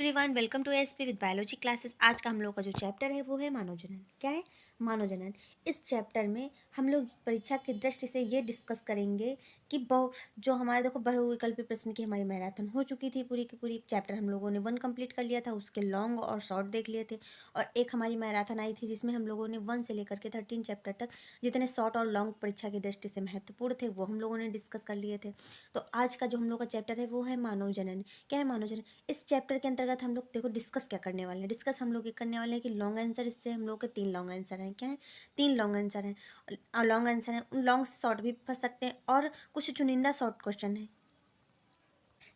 Everyone, welcome to SP with biology classes. आज का हम लोग का जो चैप्टर है वो है मानव जनन। क्या है? मानव जनन। इस चैप्टर में हम लोग परीक्षा की दृष्टि से ये डिस्कस करेंगे कि जो हमारे देखो बहुविकल्पी प्रश्न की हमारी मैराथन हो चुकी थी। पूरी की पूरी चैप्टर हम लोगों ने 1 कंप्लीट कर लिया था, उसके लॉन्ग और शॉर्ट देख लिए थे। और एक हमारी मैराथन आई थी जिसमें हम लोगों ने 1 से लेकर के 13 चैप्टर तक जितने शॉर्ट और लॉन्ग परीक्षा की दृष्टि से महत्वपूर्ण थे वो हम लोगों ने डिस्कस कर लिए थे। तो आज का जो हम लोग का चैप्टर है वो है मानव जनन। क्या है मानव जनन? इस चैप्टर के अंतर्गत हम लोग देखो डिस्कस क्या करने वाले हैं। डिस्कस हम लोग ये करने वाले हैं कि लॉन्ग आंसर, इससे हम लोग के 3 लॉन्ग आंसर हैं। क्या है? 3 लॉन्ग आंसर हैं। लॉन्ग आंसर हैं, उन लॉन्ग से शॉर्ट भी फंस सकते हैं और कुछ चुनिंदा शॉर्ट क्वेश्चन है।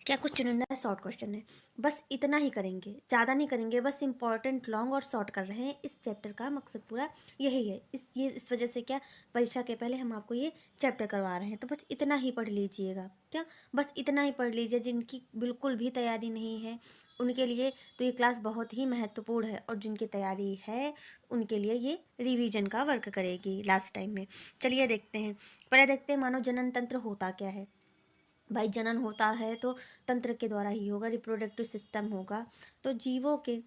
क्या? कुछ चुनिंदा शॉर्ट क्वेश्चन है। बस इतना ही करेंगे, ज़्यादा नहीं करेंगे। बस इंपॉर्टेंट लॉन्ग और शॉर्ट कर रहे हैं। इस चैप्टर का मकसद पूरा यही है। इस वजह से क्या, परीक्षा के पहले हम आपको ये चैप्टर करवा रहे हैं। तो बस इतना ही पढ़ लीजिएगा। क्या? बस इतना ही पढ़ लीजिए। जिनकी बिल्कुल भी तैयारी नहीं है उनके लिए तो ये क्लास बहुत ही महत्वपूर्ण है, और जिनकी तैयारी है उनके लिए ये रिवीजन का वर्क करेगी लास्ट टाइम में। चलिए देखते हैं। पहले देखते हैं मानव जनन तंत्र होता क्या है। भाई, जनन होता है तो तंत्र के द्वारा ही होगा, रिप्रोडक्टिव सिस्टम होगा। तो जीवों के,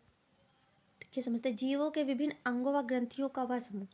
क्या समझते हैं, जीवों के विभिन्न अंगों व ग्रंथियों का वह समूह।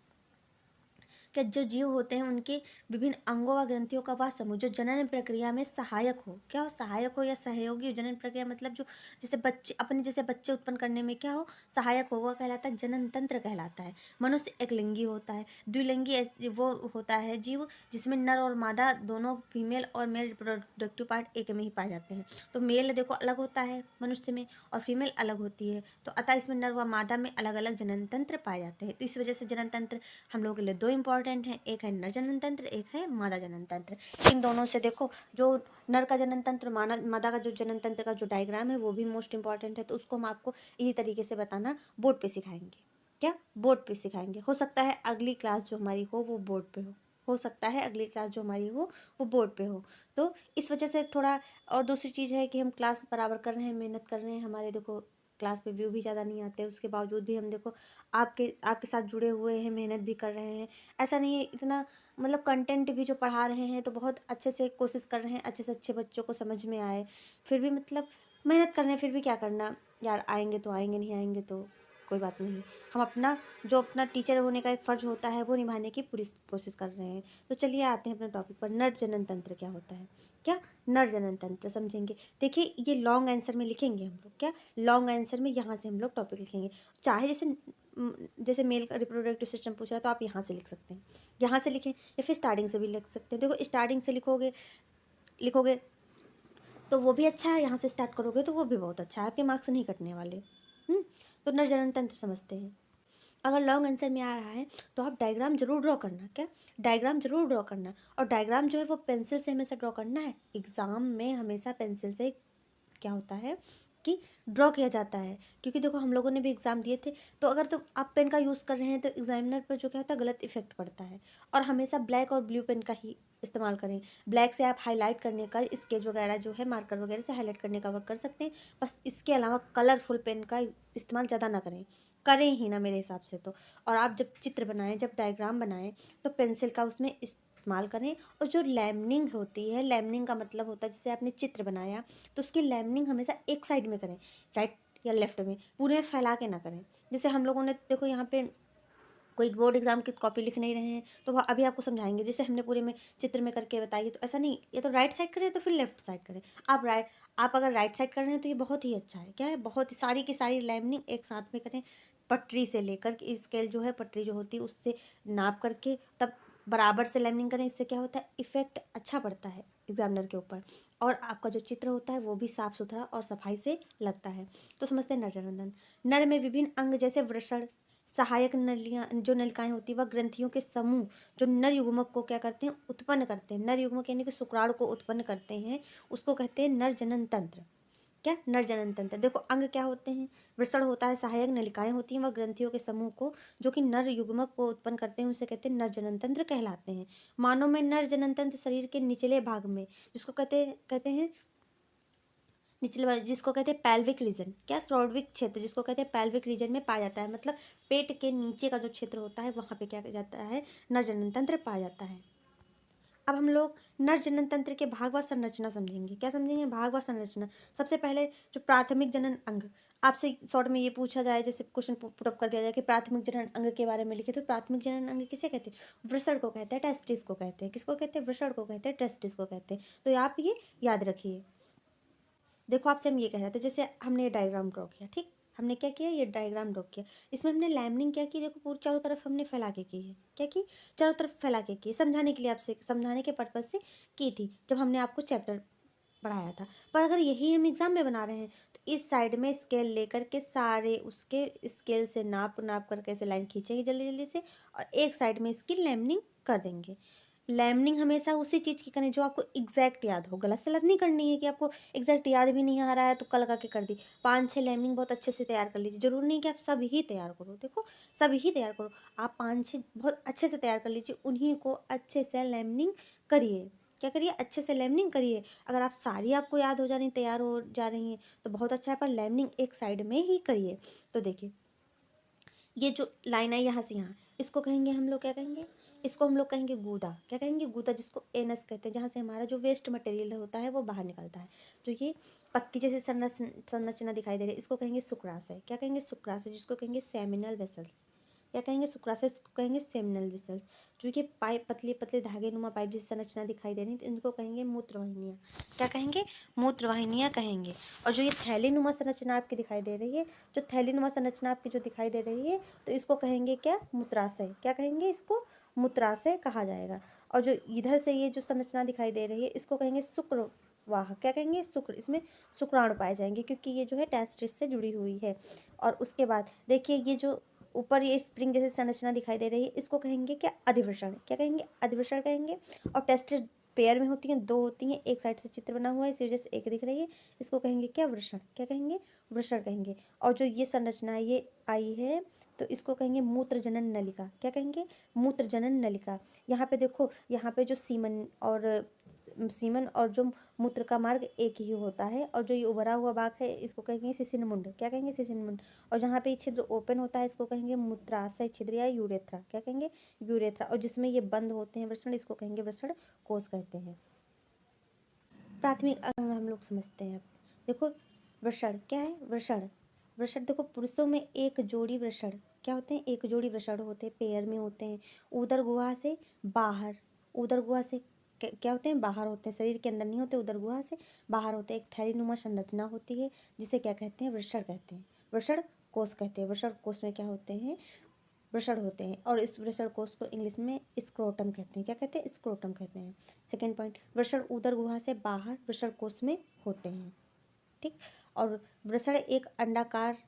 क्या? जो जीव होते हैं उनके विभिन्न अंगों व ग्रंथियों का वह समूह जो जनन प्रक्रिया में सहायक हो। क्या हो? सहायक हो या सहयोगी हो। जनन प्रक्रिया मतलब जो जैसे बच्चे अपने जैसे बच्चे उत्पन्न करने में क्या हो, सहायक हो, वह कहलाता है जनन तंत्र कहलाता है। मनुष्य एक लिंगी होता है। द्विलिंगी वो होता है जीव जिसमें नर और मादा दोनों, फीमेल और मेल रिप्रोडक्टिव पार्ट एक में ही पाए जाते हैं। तो मेल देखो अलग होता है मनुष्य में, और फीमेल अलग होती है। तो अतः इसमें नर व मादा में अलग अलग जनन तंत्र पाए जाते हैं। तो इस वजह से जनन तंत्र हम लोगों के लिए 2 इंपॉर्टेंट हैं। एक है नर जनन तंत्र, एक है मादा जनन तंत्र। इन दोनों से देखो, जो नर का जनन तंत्र, मादा का जो जनन तंत्र का जो डायग्राम है वो भी मोस्ट इंपॉर्टेंट है। तो उसको हम आपको इसी तरीके से बताना बोर्ड पे सिखाएंगे। क्या? बोर्ड पे सिखाएंगे। हो सकता है अगली क्लास जो हमारी हो वो बोर्ड पे हो सकता है अगली क्लास जो हमारी हो वो बोर्ड पे हो। तो इस वजह से थोड़ा, और दूसरी चीज़ है कि हम क्लास बराबर कर रहे हैं, मेहनत कर रहे हैं। हमारे देखो क्लास पे व्यू भी ज़्यादा नहीं आते, उसके बावजूद भी हम देखो आपके साथ जुड़े हुए हैं, मेहनत भी कर रहे हैं। ऐसा नहीं है इतना, मतलब कंटेंट भी जो पढ़ा रहे हैं तो बहुत अच्छे से कोशिश कर रहे हैं अच्छे से अच्छे बच्चों को समझ में आए। फिर भी मतलब मेहनत कर रहे हैं, फिर भी क्या करना यार, आएंगे तो आएंगे, नहीं आएंगे तो कोई बात नहीं। हम अपना जो अपना टीचर होने का एक फ़र्ज होता है वो निभाने की पूरी कोशिश कर रहे हैं। तो चलिए आते हैं अपने टॉपिक पर। नर जनन तंत्र क्या होता है? क्या? नर जनन तंत्र समझेंगे। देखिए ये लॉन्ग आंसर में लिखेंगे हम लोग। क्या? लॉन्ग आंसर में यहाँ से हम लोग टॉपिक लिखेंगे। चाहे जैसे मेल का रिप्रोडक्टिव सिस्टम पूछ रहा है तो आप यहाँ से लिख सकते हैं, यहाँ से लिखें, या फिर स्टार्टिंग से भी लिख सकते हैं। देखो स्टार्टिंग से लिखोगे लिखोगे तो वो भी अच्छा है, यहाँ से स्टार्ट करोगे तो वो भी बहुत अच्छा है, आपके मार्क्स नहीं कटने वाले। तो नर जनन तंत्र समझते हैं। अगर लॉन्ग आंसर में आ रहा है तो आप डायग्राम जरूर ड्रॉ करना। क्या? डायग्राम जरूर ड्रॉ करना। और डायग्राम जो है वो पेंसिल से हमेशा ड्रॉ करना है। एग्ज़ाम में हमेशा पेंसिल से क्या होता है कि ड्रॉ किया जाता है, क्योंकि देखो हम लोगों ने भी एग्ज़ाम दिए थे। तो अगर तो आप पेन का यूज़ कर रहे हैं तो एग्जामिनर पर जो क्या होता है, गलत इफेक्ट पड़ता है। और हमेशा ब्लैक और ब्लू पेन का ही इस्तेमाल करें। ब्लैक से आप हाईलाइट करने का, स्केच वगैरह जो है मार्कर वगैरह से हाईलाइट करने का वर्क कर सकते हैं। बस इसके अलावा कलरफुल पेन का इस्तेमाल ज़्यादा ना करें ही ना मेरे हिसाब से तो। और आप जब चित्र बनाएं, जब डायग्राम बनाएं, तो पेंसिल का उसमें इस्तेमाल करें। और जो लैमनिंग होती है, लैमनिंग का मतलब होता है जैसे आपने चित्र बनाया तो उसकी लैमनिंग हमेशा एक साइड में करें, राइट या लेफ्ट में, पूरे में फैला के ना करें। जैसे हम लोगों ने देखो यहाँ पे कोई बोर्ड एग्जाम की कॉपी लिख नहीं रहे हैं तो वह अभी आपको समझाएंगे, जैसे हमने पूरे में चित्र में करके बताइए। तो ऐसा नहीं, ये तो राइट साइड करें तो फिर लेफ्ट साइड करें। आप अगर राइट साइड कर रहे हैं तो ये बहुत ही अच्छा है। क्या है? बहुत ही सारी की सारी लैमनिंग एक साथ में करें, पटरी से लेकर स्केल जो है, पटरी जो होती है उससे नाप करके तब बराबर से लैमनिंग करें। इससे क्या होता है, इफेक्ट अच्छा पड़ता है एग्जामिनर के ऊपर, और आपका जो चित्र होता है वो भी साफ सुथरा और सफाई से लगता है। तो समझते हैं नर जनन तंत्र। नर में विभिन्न अंग जैसे वृषण, सहायक नलियाँ, जो नलिकाएं होती है, वह ग्रंथियों के समूह जो नर युग्मक को क्या करते हैं, उत्पन्न करते हैं। नर युग्मक यानी कि शुक्राणु को उत्पन्न करते हैं, उसको कहते हैं नर जनन तंत्र। क्या? नर जनन तंत्र। देखो अंग क्या होते हैं, वृषण होता है, सहायक नलिकाएं होती हैं, वह ग्रंथियों के समूह को जो कि नर युग्मक को उत्पन्न करते हैं उसे कहते हैं नर जनन तंत्र कहलाते हैं। मानव में नर जनन तंत्र शरीर के निचले भाग में, जिसको कहते हैं निचले वाले, जिसको कहते हैं पैल्विक रीजन। क्या? श्रोणविक क्षेत्र, जिसको कहते हैं पैल्विक रीजन में पाया जाता है। मतलब पेट के नीचे का जो क्षेत्र होता है वहाँ पे क्या किया जाता है, नर जनन तंत्र पाया जाता है। अब हम लोग नर जनन तंत्र के भाग व संरचना समझेंगे। क्या समझेंगे? भाग व संरचना। सबसे पहले जो प्राथमिक जनन अंग, आपसे शॉर्ट में ये पूछा जाए, जैसे क्वेश्चन पुट अप कर दिया जाए कि प्राथमिक जनन अंग के बारे में लिखे, तो प्राथमिक जनन अंग किसे कहते हैं? वृषण को कहते हैं, टेस्टिस को कहते हैं। किसको कहते हैं? वृषण को कहते हैं, टेस्टिस को कहते हैं। तो आप ये याद रखिए। देखो आपसे हम ये कह रहे थे, जैसे हमने ये डायग्राम ड्रॉ किया, ठीक, हमने क्या किया, ये डायग्राम ड्रॉ किया। इसमें हमने लैमिनिंग क्या की, देखो पूरी चारों तरफ हमने फैला के की है। क्या की? चारों तरफ फैला के की, समझाने के लिए, आपसे समझाने के पर्पज से की थी, जब हमने आपको चैप्टर पढ़ाया था। पर अगर यही हम एग्जाम में बना रहे हैं, तो इस साइड में स्केल लेकर के सारे उसके स्केल से नाप नाप करके ऐसे लाइन खींचेंगे जल्दी जल्दी से, और एक साइड में इसकी लैमिनिंग कर देंगे। लैमिनिंग हमेशा उसी चीज़ की करें जो आपको एग्जैक्ट याद हो, गलत सलत नहीं करनी है कि आपको एग्जैक्ट याद भी नहीं आ रहा है तो कल लगा के कर दी। 5-6 लैमिनिंग बहुत अच्छे से तैयार कर लीजिए, जरूरी नहीं कि आप सब ही तैयार करो, देखो सब ही तैयार करो, आप 5-6 बहुत अच्छे से तैयार कर लीजिए, उन्हीं को अच्छे से लैमिनिंग करिए। क्या करिए? अच्छे से लैमिनिंग करिए। अगर आप सारी आपको याद हो जा रही, तैयार हो जा रही हैं, तो बहुत अच्छा है, पर लैमिनिंग एक साइड में ही करिए। तो देखिए, ये जो लाइन है यहाँ से यहाँ, इसको कहेंगे हम लोग, क्या कहेंगे? इसको हम लोग कहेंगे गूदा। क्या कहेंगे? गूदा, जिसको एनस कहते हैं, जहाँ से हमारा जो वेस्ट मटेरियल होता है वो बाहर निकलता है। जो ये पत्ती जैसे संरचना दिखाई दे रही है, इसको कहेंगे शुक्राशय। क्या कहेंगे? शुक्राशय, जिसको कहेंगे सेमिनल वेसल्स। क्या कहेंगे? शुक्राशय, इसको कहेंगे सेमिनल वेसल्स। जो ये पाइप, पतले पतले धागे नुमा पाइप जैसी संरचना दिखाई दे रही है, तो इनको कहेंगे मूत्रवाहिनियाँ। क्या कहेंगे? मूत्रवाहिनियाँ कहेंगे। और जो ये थैली नुमा संरचना आपकी दिखाई दे रही है, जो थैली नुमा संरचना आपकी जो दिखाई दे रही है, तो इसको कहेंगे क्या? मूत्राशय। क्या कहेंगे? इसको मूत्राशय कहा जाएगा। और जो इधर से ये जो संरचना दिखाई दे रही है, इसको कहेंगे शुक्रवाह। क्या कहेंगे? शुक्र, इसमें शुक्राणु पाए जाएंगे, क्योंकि ये जो है टेस्टिस से जुड़ी हुई है। और उसके बाद देखिए, ये जो ऊपर ये स्प्रिंग जैसी संरचना दिखाई दे रही है, इसको कहेंगे क्या? अधिवृषण। क्या कहेंगे? अधिवृषण कहेंगे। और टेस्टिस पेयर में होती हैं, 2 होती हैं, एक साइड से चित्र बना हुआ है, इसी वजह से एक दिख रही है, इसको कहेंगे क्या? वृषण। क्या कहेंगे? वृषण कहेंगे। और जो ये संरचना ये आई है, तो इसको कहेंगे मूत्रजनन नलिका। क्या कहेंगे? मूत्रजनन नलिका। यहाँ पे देखो, यहाँ पे जो सीमन और जो मूत्र का मार्ग एक ही होता है, और जो ये उभरा हुआ भाग है, इसको कहेंगे सिसिन मुंड। क्या कहेंगे? सिसिन मुंड। और जहाँ पे ये छिद्र ओपन होता है, इसको कहेंगे मूत्राशय छिद्र या यूरेथ्रा। क्या कहेंगे? यूरेथ्रा। और जिसमें ये बंद होते हैं वृषण, इसको कहेंगे वृषण कोश कहते हैं। प्राथमिक अंग हम लोग समझते हैं। अब देखो, वृषण क्या है? वृषण, वृषण देखो, पुरुषों में एक जोड़ी वृषण क्या होते हैं? एक जोड़ी वृषण होते हैं, पेयर में होते हैं, उदर गुहा से बाहर। उदर गुहा से क्या होते हैं? बाहर होते हैं, शरीर के अंदर नहीं होते, उदर गुहा से बाहर होते हैं। एक थैलीनुमा संरचना होती है, जिसे क्या कहते हैं? वृषण कहते हैं, वृषण कोश कहते हैं। वृषण कोश में क्या होते हैं? वृषण होते हैं। और इस वृषण कोश को इंग्लिश में स्क्रोटम कहते हैं। क्या कहते हैं? स्क्रोटम कहते हैं। सेकेंड पॉइंट, वृषण उदर गुहा से बाहर वृषण कोश में होते हैं, ठीक। और वृषण एक अंडाकार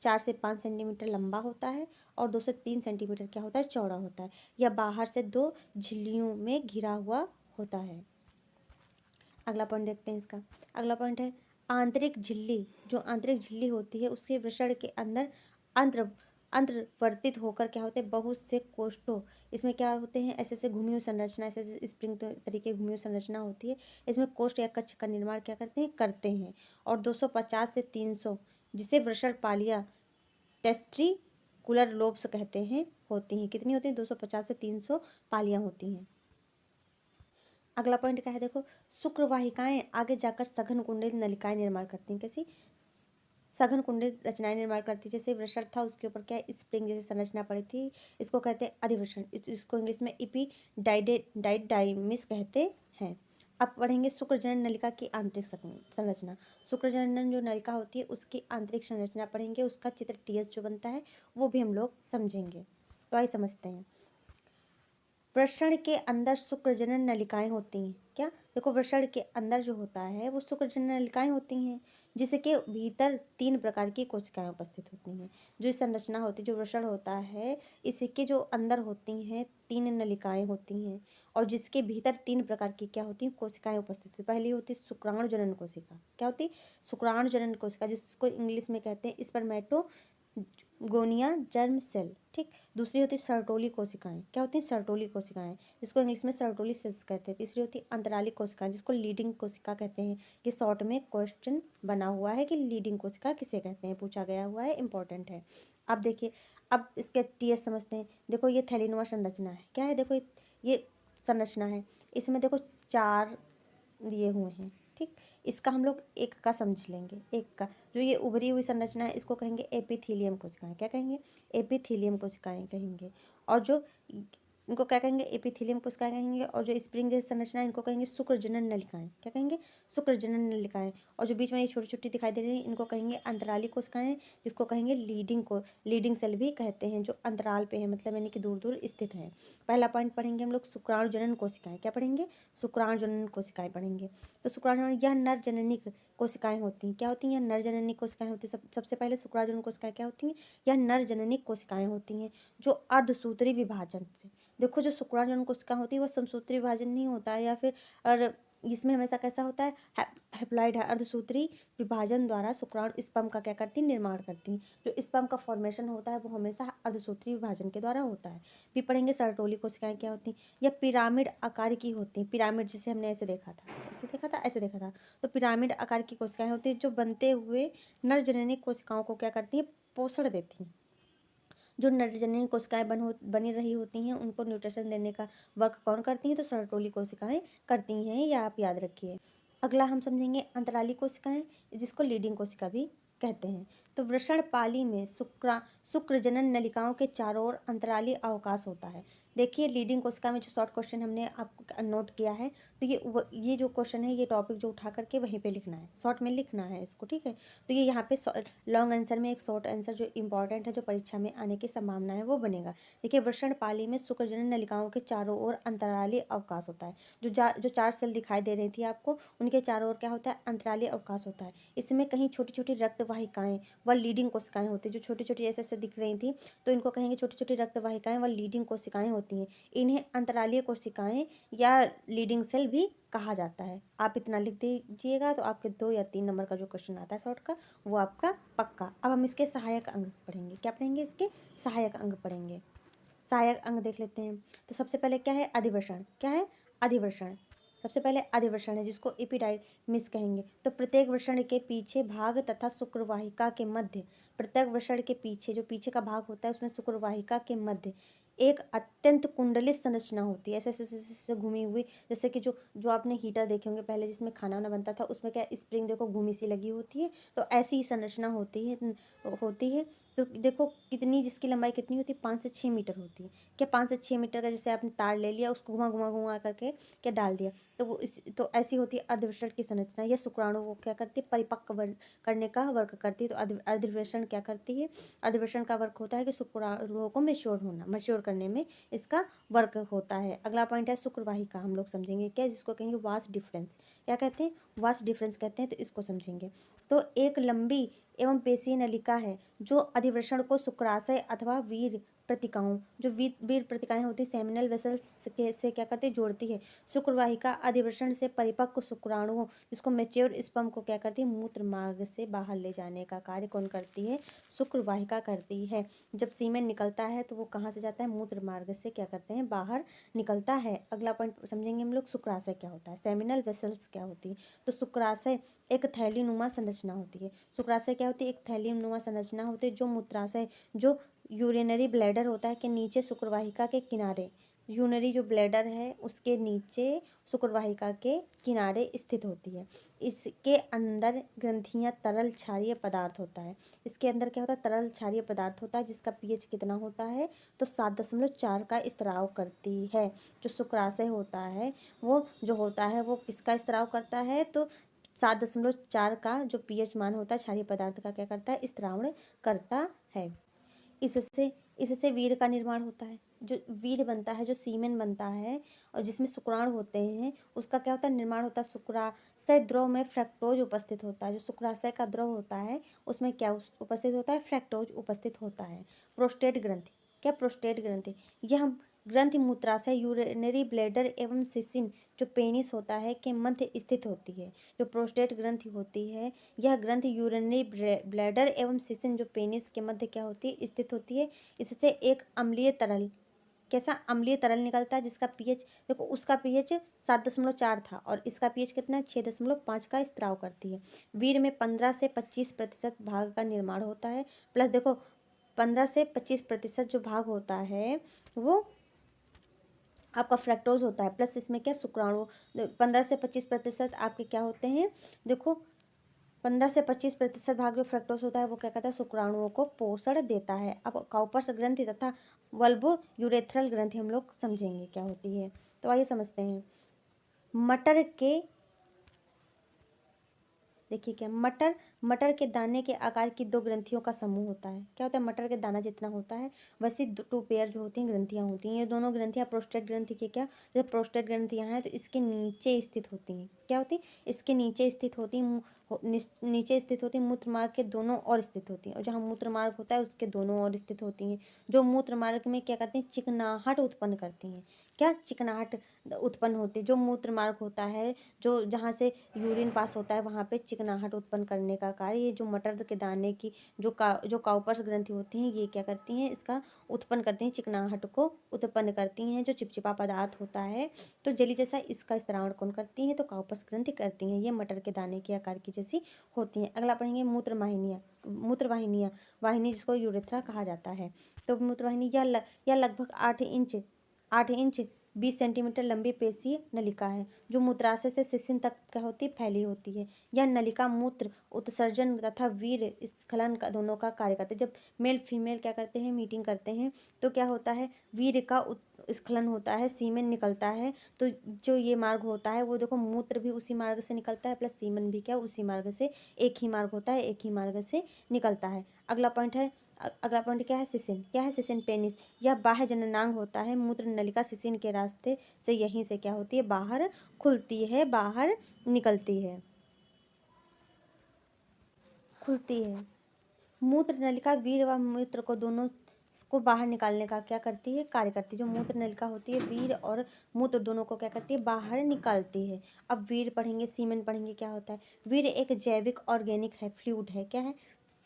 4 से 5 सेंटीमीटर लंबा होता है, और 2 से 3 सेंटीमीटर क्या होता है? चौड़ा होता है। या बाहर से 2 झिल्लियों में घिरा हुआ होता है। अगला पॉइंट देखते हैं इसका। अगला पॉइंट है आंतरिक झिल्ली। जो आंतरिक झिल्ली होती है, उसके वृषण के अंदर अंतर अंतर्वर्तित होकर क्या होते हैं? बहुत से कोष्ठों, इसमें क्या होते हैं? ऐसे ऐसे घूमी हुई संरचना, ऐसे ऐसे स्प्रिंग तरीके घूमी हुई संरचना होती है। इसमें कोष्ठ या कक्ष का निर्माण क्या करते हैं? करते हैं। और 250 से 300, जिसे वृषण पालिया टेस्ट्रिकुलर लोब्स कहते हैं, होती हैं। कितनी होती हैं? 250 से 300 पालियाँ होती हैं। अगला पॉइंट क्या है? देखो, शुक्रवाहिकाएं आगे जाकर सघन कुंडल नलिकाएं निर्माण करती हैं। कैसी? सघन कुंडल रचनाएं निर्माण करती है। जैसे वृषण था, उसके ऊपर क्या है? स्प्रिंग जैसी संरचना पड़ी थी, इसको कहते हैं अधिवृषण। इसको इंग्लिश में डाइडाइमिस कहते हैं। अब पढ़ेंगे शुक्रजनन नलिका की आंतरिक संरचना। शुक्रजनन जो नलिका होती है, उसकी आंतरिक संरचना पढ़ेंगे, उसका चित्र टीएस जो बनता है वो भी हम लोग समझेंगे। तो आइए समझते हैं। वृषण के अंदर शुक्रजनन नलिकाएं होती हैं। क्या? देखो, वृषण के अंदर जो होता है वो शुक्रजनन नलिकाएं होती हैं, जिसके भीतर 3 प्रकार की कोशिकाएं उपस्थित होती हैं। जो इस संरचना होती है, जो वृषण होता है, इसके जो अंदर होती हैं 3 नलिकाएं होती हैं, और जिसके भीतर 3 प्रकार की क्या होती हैं? कोशिकाएं उपस्थित होती हैं। पहली होती है शुक्राणु जनन कोशिका। क्या होती है? शुक्राणु जनन कोशिका, जिसको इंग्लिश में कहते हैं स्पर्मेटो गोनिया जर्म सेल, ठीक। दूसरी होती है सर्टोली कोशिकाएं। क्या होती हैं? सर्टोली कोशिकाएं, जिसको इंग्लिश में सर्टोली सेल्स कहते हैं। तीसरी होती है अंतरालिक कोशिकाएं, जिसको लीडिंग कोशिका कहते हैं। ये शॉर्ट में क्वेश्चन बना हुआ है कि लीडिंग कोशिका किसे कहते हैं, पूछा गया हुआ है, इंपॉर्टेंट है। अब देखिए, अब इसके टीएस समझते हैं। देखो, ये थैलीनुमा संरचना है। क्या है? देखो, ये संरचना है, इसमें देखो 4 दिए हुए हैं, ठीक, इसका हम लोग एक का समझ लेंगे। एक का जो ये उभरी हुई संरचना है इसको कहेंगे एपिथेलियम कोशिकाएं। क्या कहेंगे? एपिथेलियम कोशिकाएं कहेंगे। और जो इनको क्या कहेंगे? एपिथेलियम कोशिकाएं कहेंगे। और जो स्प्रिंग जैसी संरचना है इनको कहेंगे शुक्रजनन नलिकाएं। क्या कहेंगे? शुक्रजनन नलिकाएं। और जो बीच में ये छोटी छोटी दिखाई दे रही है इनको कहेंगे अंतराली कोशिकाएं, जिसको कहेंगे लीडिंग सेल भी कहते हैं, जो अंतराल पे है, मतलब यानी कि दूर दूर स्थित है। पहला पॉइंट पढ़ेंगे हम लोग शुक्राणु जनन कोशिकाएं। क्या पढ़ेंगे? शुक्राणु जनन कोशिकाएं पढ़ेंगे। तो शुक्राणु यह नर जननिक कोशिकाएं होती हैं। क्या होती हैं? नर जननिक कोशिकाएं होती हैं। सबसे पहले शुक्राणु जनन कोशिकाएं क्या होती हैं? यह नर जननिक कोशिकाएं होती हैं जो अर्धसूत्री विभाजन से, देखो जो शुक्राणु जनन कोशिका होती है वो समसूत्री विभाजन नहीं होता है, या फिर और इसमें हमेशा कैसा होता है? हैप्लॉइड है। अर्धसूत्री विभाजन द्वारा शुक्राणु स्पर्म का क्या करती है? निर्माण करती हैं। जो स्पर्म का फॉर्मेशन होता है वो हमेशा अर्धसूत्री विभाजन के द्वारा होता है। फिर पढ़ेंगे सर्टोली कोशिकाएं क्या होती हैं? यह पिरामिड आकार की होती हैं। पिरामिड जिसे हमने ऐसे देखा था, ऐसे देखा था, ऐसे देखा था। तो पिरामिड आकार की कोशिकाएं होती हैं जो बनते हुए नर जननिक कोशिकाओं को क्या करती हैं? पोषण देती हैं। जो नरजनन कोशिकाएं बनी रही होती हैं उनको न्यूट्रिशन देने का वर्क कौन करती हैं? तो सर्टोली कोशिकाएं करती हैं, ये आप याद रखिए। अगला हम समझेंगे अंतराली कोशिकाएं, जिसको लीडिंग कोशिका भी कहते हैं। तो वृषणपाली में शुक्रजनन नलिकाओं के चारों ओर अंतराली अवकाश होता है। देखिए लीडिंग कोशिका में जो शॉर्ट क्वेश्चन हमने आपको नोट किया है, तो ये जो क्वेश्चन है ये टॉपिक जो उठा करके वहीं पे लिखना है, शॉर्ट में लिखना है इसको, ठीक है। तो ये यहाँ पे लॉन्ग आंसर में एक शॉर्ट आंसर जो इंपॉर्टेंट है, जो परीक्षा में आने की संभावना है, वो बनेगा। देखिए वृषणपाली में शुक्रजनन नलिकाओं के चारों ओर अंतराली अवकाश होता है। जो चार सेल दिखाई दे रही थी आपको, उनके चारों ओर क्या होता है? अंतराली अवकाश होता है। इसमें कहीं छोटी छोटी रक्त वाहिकाएं व लीडिंग कोशिकाएं होती है। जो छोटी छोटी ऐसे ऐसे दिख रही थी तो इनको कहेंगे छोटी छोटी रक्त वाहिकाएं व लीडिंग कोशिकाएं होती हैं। इन्हें अंतरालीय कोशिकाएं या लीडिंग सेल भी कहा जाता है। आप इतना लिख दीजिएगा तो आपके 2 या 3 नंबर का जो क्वेश्चन आता है शॉर्ट का, वो आपका पक्का। अब हम इसके सहायक अंग पढ़ेंगे। क्या पढ़ेंगे? इसके सहायक अंग पढ़ेंगे। सहायक अंग देख लेते हैं। तो सबसे पहले क्या है? अधिवृषण। क्या है? अधिवृषण। सबसे पहले अधिवृषण है, जिसको एपिडाइमिस कहेंगे। तो प्रत्येक वृषण के पीछे भाग तथा शुक्रवाहिका के मध्य, प्रत्येक वृषण के पीछे जो पीछे का भाग होता है उसमें शुक्रवाहिका के मध्य एक अत्यंत कुंडलित संरचना होती है, ऐसे ऐसे ऐसे ऐसे घूमी हुई। जैसे कि जो जो आपने हीटर देखे होंगे पहले जिसमें खाना वाना बनता था, उसमें क्या स्प्रिंग देखो घूमी सी लगी होती है, तो ऐसी ही संरचना होती है। तो देखो कितनी, जिसकी लंबाई कितनी होती है? 5 से 6 मीटर होती है। क्या 5 से 6 मीटर का जैसे आपने तार ले लिया, उसको घुमा घुमा घुमा करके क्या डाल दिया, तो ऐसी होती है अर्धवृषण की संरचना। यह शुक्राणु को क्या करती है? परिपक्व करने का वर्क करती है। तो अर्धवृषण क्या करती है? अर्धवृषण का वर्क होता है कि शुक्राणुओं को मैच्योर करने में इसका वर्क होता है। अगला पॉइंट है शुक्रवाहिका, हम लोग समझेंगे क्या, जिसको कहेंगे वास डिफरेंस। क्या कहते हैं? वास डिफरेंस कहते हैं, तो इसको समझेंगे। तो एक लंबी एवं पेशीय नलिका है जो अधिवृषण को शुक्राशय अथवा वीर प्रतिकाओं, जो वीर प्रतिकाएं होती सेमिनल वेसल्स से क्या करती है? जोड़ती है। शुक्रवाहिका अधिवृषण से परिपक्व शुक्राणुओं, जिसको मैच्योर स्पर्म को क्या करती है? मूत्र मार्ग से बाहर ले जाने का कार्य कौन करती है? शुक्रवाहिका करती है। जब सीमेन निकलता है तो वो कहाँ से जाता है? मूत्र मार्ग से क्या करते हैं? बाहर निकलता है। अगला पॉइंट समझेंगे हम लोग, शुक्राशय क्या होता है, सेमिनल वेसल्स क्या होती है। तो शुक्राशय एक थैलीनुमा संरचना होती है। शुक्राशय क्या होती है? एक थैलीनुमा संरचना होती है जो मूत्राशय, जो यूरिनरी ब्लैडर होता है के नीचे शुक्रवाहिका के किनारे, यूनरी जो ब्लैडर है उसके नीचे शुक्रवाहिका के किनारे स्थित होती है। इसके अंदर ग्रंथियां तरल क्षारीय पदार्थ होता है। इसके अंदर क्या होता है? तरल क्षारीय पदार्थ होता है, जिसका पीएच कितना होता है? तो 7.4 का स्त्राव करती है। जो शुक्राशय होता है वो जो होता है वो किसका स्त्राव करता है? तो 7.4 का जो पीएच मान होता है क्षारीय पदार्थ का क्या करता है? स्त्रावण करता है। इससे इससे वीर्य का निर्माण होता है। जो वीर्य बनता है, जो सीमेन बनता है और जिसमें शुक्राणु होते हैं, उसका क्या होता है? निर्माण होता है। शुक्राशय द्रव में फ्रक्टोज उपस्थित होता है। जो शुक्राशय का द्रव होता है उसमें क्या उपस्थित होता है? फ्रक्टोज उपस्थित होता है। प्रोस्टेट ग्रंथि। क्या? प्रोस्टेट ग्रंथि। यह ग्रंथि मूत्राशय, यूरिनरी ब्लैडर एवं सिसिन जो पेनिस होता है के मध्य स्थित होती है। जो प्रोस्टेट ग्रंथि होती है, यह ग्रंथि यूरिनरी ब्लैडर एवं सिसिन जो पेनिस के मध्य क्या होती है? स्थित होती है। इससे एक अम्लीय तरल, कैसा अम्लीय तरल निकलता है, जिसका पीएच देखो, उसका पीएच 7.4 था और इसका पीएच कितना है? 6.5 का स्त्राव करती है। वीर्य में 15 से 25% भाग का निर्माण होता है। प्लस देखो 15 से 25% जो भाग होता है वो आपका फ्रक्टोज होता है, प्लस इसमें क्या शुक्राणु 15 से 25% आपके क्या होते हैं, देखो 15 से 25% भाग जो फ्रक्टोज होता है वो क्या करता है, शुक्राणुओं को पोषण देता है। अब काउपर्स ग्रंथि तथा वल्बो यूरेथ्रल ग्रंथि हम लोग समझेंगे क्या होती है। तो आइए समझते हैं। मटर के, देखिए क्या, मटर मटर के दाने के आकार की दो ग्रंथियों का समूह होता है। क्या होता है, मटर के दाना जितना होता है वैसी टू पेयर जो होती हैं ग्रंथियां होती हैं। ये दोनों ग्रंथियां प्रोस्टेट ग्रंथि के क्या, जैसे प्रोस्टेट ग्रंथियां हैं तो इसके नीचे स्थित होती हैं। क्या होती हैं, इसके नीचे स्थित होती हैं, नीचे स्थित होती हैं, मूत्र मार्ग के दोनों ओर स्थित होती हैं। और जहाँ मूत्र मार्ग होता है उसके दोनों ओर स्थित होती हैं। जो मूत्र मार्ग में क्या करती हैं, चिकनाहट उत्पन्न करती हैं। क्या चिकनाहट उत्पन्न होती है। जो मूत्र मार्ग होता है, जो जहाँ से यूरिन पास होता है वहाँ पे चिकनाहट उत्पन्न करने का कार्य ये जो मटर के दाने की जो काउपर्स ग्रंथि होती हैं ये क्या करती हैं, इसका उत्पन्न करती हैं, चिकनाहट को उत्पन्न करती हैं। जो चिपचिपा पदार्थ होता है तो जेली जैसा, इसका स्त्रावण कौन करती हैं, तो काउपर्स ग्रंथि करती हैं। ये मटर के दाने के आकार की जैसी होती हैं। अगला पढ़ेंगे मूत्रवाहिनियाँ। वाहिनी जिसको यूरेथ्रा कहा जाता है। तो मूत्रवाहिनी या लगभग 8 इंच 20 सेंटीमीटर लंबी पेशीय नलिका है जो मूत्राशय से शिश्न तक क्या होती है, फैली होती है। यह नलिका मूत्र उत्सर्जन तथा वीर्य स्खलन का दोनों का कार्य करती है। जब मेल फीमेल क्या करते हैं, मीटिंग करते हैं तो क्या होता है, वीर्य का स्खलन होता है, सीमेन निकलता है। तो जो ये मार्ग होता है वो देखो, मूत्र भी उसी मार्ग से निकलता है, प्लस सीमन भी क्या उसी मार्ग से, एक ही मार्ग होता है, एक ही मार्ग से निकलता है। अगला पॉइंट क्या है, सिसिन। क्या है, सिसिन पेनिस। यह बाह्य जननांग होता है। मूत्र नलिका सिसिन के रास्ते से यहीं से क्या होती है, बाहर खुलती है, बाहर निकलती है, खुलती है। मूत्र नलिका वीर्य व मूत्र को दोनों को बाहर निकालने का क्या करती है, कार्य करती है। जो मूत्र नलिका होती है वीर्य और मूत्र दोनों को क्या करती है, बाहर निकालती है। अब वीर्य पढ़ेंगे, सीमेन पढ़ेंगे। क्या होता है, वीर्य एक जैविक ऑर्गेनिक है, फ्लूइड है। क्या है,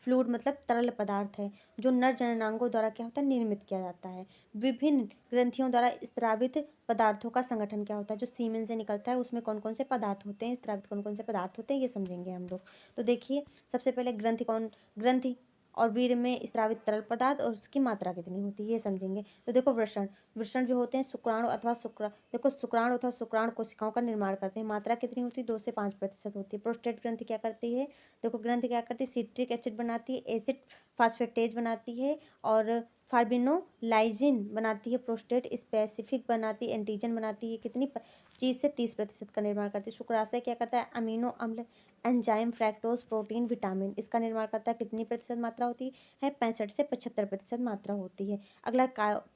फ्लूइड मतलब तरल पदार्थ है जो नर जननांगों द्वारा क्या होता है, निर्मित किया जाता है। विभिन्न ग्रंथियों द्वारा स्त्रावित पदार्थों का संगठन क्या होता है, जो सीमेन से निकलता है उसमें कौन कौन से पदार्थ होते हैं, स्त्रावित कौन कौन से पदार्थ होते हैं, ये समझेंगे हम लोग। तो देखिए, सबसे पहले ग्रंथि और वीर्य में स्रावित तरल पदार्थ और उसकी मात्रा कितनी होती है ये समझेंगे। तो देखो, वृषण वृषण जो होते हैं शुक्राणु अथवा शुक्राणु कोशिकाओं का निर्माण करते हैं। मात्रा कितनी होती है, 2 से 5% होती है। प्रोस्टेट ग्रंथि क्या करती है, देखो ग्रंथि क्या करती है, सिट्रिक एसिड बनाती है, एसिड फास्फेटेज बनाती है और फार्बिनोलाइजिन बनाती है। प्रोस्टेट स्पेसिफिक बनाती है, एंटीजन बनाती है। कितनी 25 से 30% का निर्माण करती है। शुक्राशय क्या करता है, अमीनो अम्ल, एंजाइम, फ्रैक्टोज, प्रोटीन, विटामिन, इसका निर्माण करता है। कितनी प्रतिशत मात्रा होती है, 65 से 75% मात्रा होती है। अगला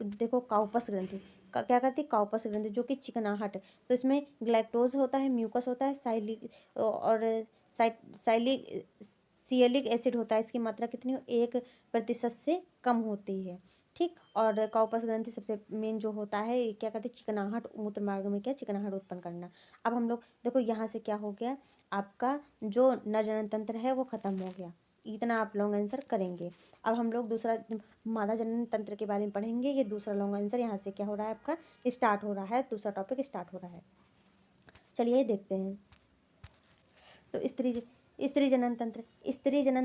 देखो, काउपस ग्रंथि क्या करती है, काउपस ग्रंथि जो कि चिकनाहट, तो इसमें ग्लैक्टोज होता है, म्यूकस होता है, साइलिक सियलिक एसिड होता है। इसकी मात्रा कितनी हो, 1% से कम होती है। ठीक, और काउपस ग्रंथि सबसे मेन जो होता है ये क्या करती है, चिकनाहट, मूत्र मार्ग में क्या चिकनाहट उत्पन्न करना। अब हम लोग देखो यहाँ से क्या हो गया, आपका जो नर जनन तंत्र है वो खत्म हो गया। इतना आप लॉन्ग आंसर करेंगे। अब हम लोग दूसरा मादा जनन तंत्र के बारे में पढ़ेंगे। ये दूसरा लॉन्ग आंसर यहाँ से क्या हो रहा है, आपका स्टार्ट हो रहा है, दूसरा टॉपिक स्टार्ट हो रहा है। चलिए देखते हैं। तो स्त्री जनन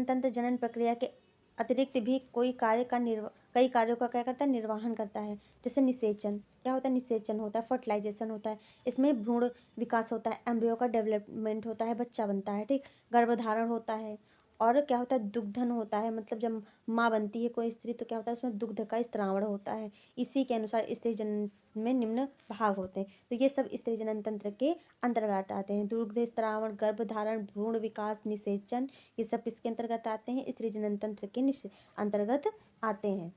तंत्र जनन प्रक्रिया के अतिरिक्त भी कई कार्यों का क्या करता है, निर्वहन करता है। जैसे निषेचन, क्या होता है, निषेचन होता है, फर्टिलाइजेशन होता है, इसमें भ्रूण विकास होता है, एम्ब्रियो का डेवलपमेंट होता है, बच्चा बनता है। ठीक, गर्भधारण होता है और क्या होता है, दुग्धन होता है। मतलब जब माँ बनती है कोई स्त्री तो क्या होता है, उसमें दुग्ध का स्त्रावण होता है। इसी के अनुसार स्त्री जनन में निम्न भाग होते हैं। तो ये सब स्त्री जनन तंत्र के अंतर्गत आते हैं। दुग्ध स्त्रावण, गर्भधारण, भ्रूण विकास, निषेचन, ये सब किसके अंतर्गत आते हैं, स्त्री जनन तंत्र के अंतर्गत आते हैं।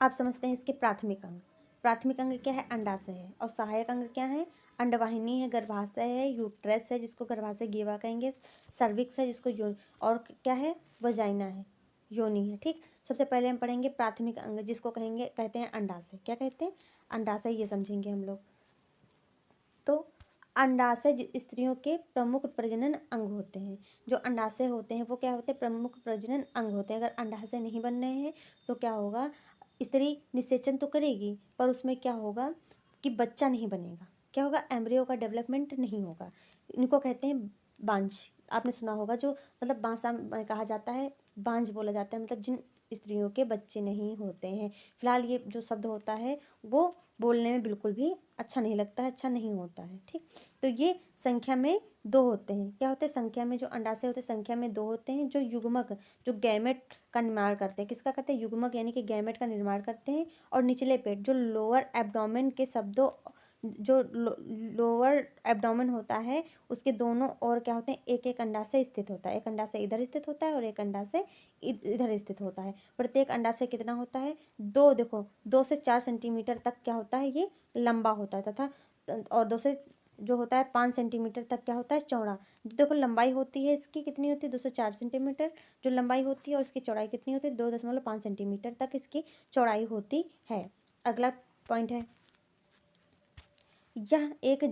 आप समझते हैं इसके प्राथमिक अंग। प्राथमिक अंग क्या है, अंडाशय है। और सहायक अंग क्या है, अंडवाहिनी है, गर्भाशय है, यूट्रस है जिसको गर्भाशय गेवा कहेंगे, सर्विक्स है जिसको और क्या है, वजाइना है, योनि है। ठीक, सबसे पहले हम पढ़ेंगे प्राथमिक अंग जिसको कहते हैं अंडाशय। क्या कहते हैं, अंडाशय, ये समझेंगे हम लोग। तो अंडाशय स्त्रियों के प्रमुख प्रजनन अंग होते हैं। जो अंडाशय होते हैं वो क्या होते हैं, प्रमुख प्रजनन अंग होते हैं। अगर अंडाशय नहीं बन रहे हैं तो क्या होगा, स्त्री निषेचन तो करेगी पर उसमें क्या होगा कि बच्चा नहीं बनेगा। क्या होगा, एम्ब्रियो का डेवलपमेंट नहीं होगा। इनको कहते हैं बांझ। आपने सुना होगा, जो मतलब बांसा कहा जाता है, बांझ बोला जाता है, मतलब जिन स्त्रियों के बच्चे नहीं होते हैं। फिलहाल ये जो शब्द होता है वो बोलने में बिल्कुल भी अच्छा नहीं लगता है, अच्छा नहीं होता है। ठीक, तो ये संख्या में 2 होते हैं। क्या होते हैं? संख्या में जो अंडाशय होते हैं संख्या में 2 होते हैं, जो युग्मक, जो गैमेट का निर्माण करते हैं। किसका करते हैं? युग्मक यानी कि गैमेट का निर्माण करते हैं। और निचले पेट जो लोअर एब्डोमेन के शब्दों, जो लोअर एब्डोमेन होता है उसके दोनों ओर क्या होते हैं? एक एक अंडाशय स्थित होता है। एक अंडाशय इधर स्थित होता है और एक अंडाशय इधर स्थित होता है। प्रत्येक अंडाशय कितना होता है? 2, देखो 2 से 4 सेंटीमीटर तक क्या होता है? ये लंबा होता है तथा और 2 से जो होता है 5 सेंटीमीटर तक क्या होता है? चौड़ा। देखो लंबाई होती है इसकी कितनी होती है? 2 से 4 सेंटीमीटर जो लंबाई होती है, और इसकी चौड़ाई कितनी होती है? 2.5 सेंटीमीटर तक इसकी चौड़ाई होती है। अगला पॉइंट है, यह एक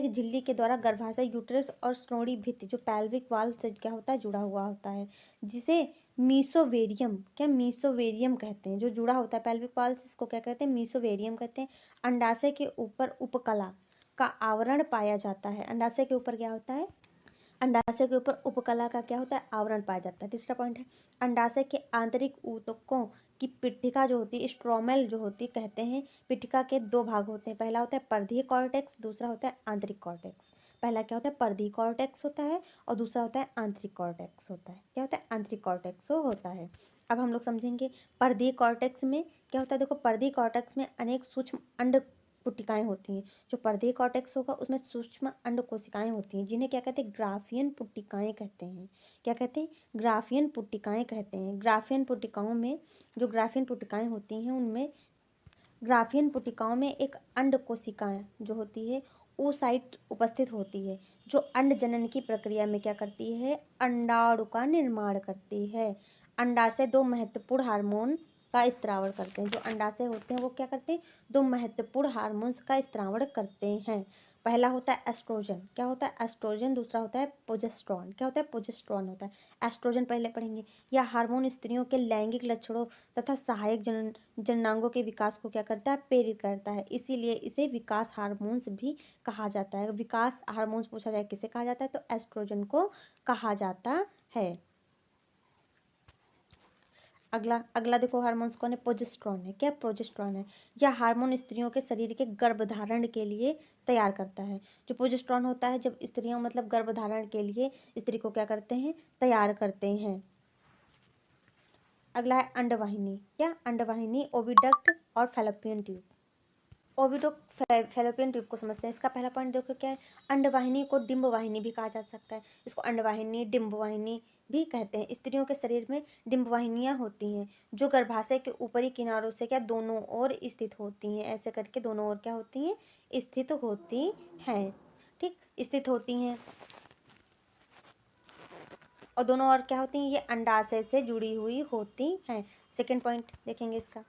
झिल्ली के द्वारा गर्भाशय, यूट्रस और श्रोणि भित्ति जो पैल्विक वाल्व से क्या होता है? जुड़ा हुआ होता है, जिसे मीसोवेरियम कहते हैं। जो जुड़ा होता है पैल्विक वाल्व से, इसको क्या कहते हैं? मीसोवेरियम कहते हैं। अंडाशय के ऊपर उपकला का आवरण पाया जाता है। अंडाशय के ऊपर क्या होता है? अंडाशय के ऊपर उपकला का क्या होता है? आवरण पाया जाता है। तीसरा पॉइंट है, अंडाशय के आंतरिक ऊतकों की पिट्ठिका जो होती है, स्ट्रोमल जो होती है, कहते हैं पिट्ठिका के 2 भाग होते हैं। पहला होता है परिधीय कॉर्टेक्स, दूसरा होता है आंतरिक कॉर्टेक्स। पहला क्या होता है? परिधीय कॉर्टेक्स होता है और दूसरा होता है आंतरिक कॉर्टेक्स होता है। क्या होता है? आंतरिक कॉर्टेक्स होता है। अब हम लोग समझेंगे परिधीय कॉर्टेक्स में क्या होता है। देखो परिधीय कॉर्टेक्स में अनेक सूक्ष्म अंड पुट्टिकाएं होती हैं। जो परिधीय कॉर्टेक्स होगा उसमें सूक्ष्म अंड कोशिकाएं होती हैं, जिन्हें क्या कहते हैं? ग्राफियन पुट्टिकाएं कहते हैं। क्या कहते हैं? ग्राफियन पुट्टिकाएं कहते हैं। ग्राफियन पुट्टिकाओं में, जो ग्राफियन पुट्टिकाएं होती हैं उनमें, ग्राफियन पुट्टिकाओं में एक अंड कोशिकाएं जो होती है oocyte उपस्थित होती है, जो अंड जनन की प्रक्रिया में क्या करती है? अंडाणु का निर्माण करती है। अंडाशय 2 महत्वपूर्ण हार्मोन का स्त्रावण करते हैं। जो अंडाशय होते हैं वो क्या करते हैं? 2 महत्वपूर्ण हार्मोन्स का स्त्रावण करते हैं। पहला होता है एस्ट्रोजन। क्या होता है? एस्ट्रोजन। दूसरा होता है प्रोजेस्टेरॉन। क्या होता है? प्रोजेस्टेरॉन होता है। एस्ट्रोजन पहले पढ़ेंगे। यह हार्मोन स्त्रियों के लैंगिक लक्षणों तथा सहायक जननांगों के विकास को क्या करता है? प्रेरित करता है। इसीलिए इसे विकास हार्मोन्स भी कहा जाता है। विकास हार्मोन्स पूछा जाए किसे कहा जाता है? तो एस्ट्रोजन को कहा जाता है। अगला अगला देखो हार्मोन्स कौन है? प्रोजेस्टेरॉन है। क्या? प्रोजेस्टेरॉन है। यह हार्मोन स्त्रियों के शरीर के गर्भधारण के लिए तैयार करता है। जो प्रोजेस्टेरॉन होता है, जब स्त्रियां मतलब गर्भधारण के लिए स्त्री को क्या करते हैं? तैयार करते हैं। अगला है अंडवाहिनी। क्या? अंडवाहिनी, ओविडक्ट और फैलोपियन ट्यूब। ओविडो फैलोपियन ट्यूब को समझते हैं। इसका पहला पॉइंट देखो क्या है? अंडवाहिनी को डिंब वाहिनी भी कहा जा सकता है। इसको अंडवाहिनी, डिंब वाहिनी भी कहते हैं। स्त्रियों के शरीर में डिंब वाहिनियाँ होती हैं, जो गर्भाशय के ऊपरी किनारों से क्या दोनों ओर स्थित होती हैं। ऐसे करके दोनों ओर क्या होती हैं? स्थित होती हैं। ठीक, स्थित होती हैं। और दोनों ओर क्या होती हैं? ये अंडाशय से जुड़ी हुई होती हैं। सेकेंड पॉइंट देखेंगे इसका।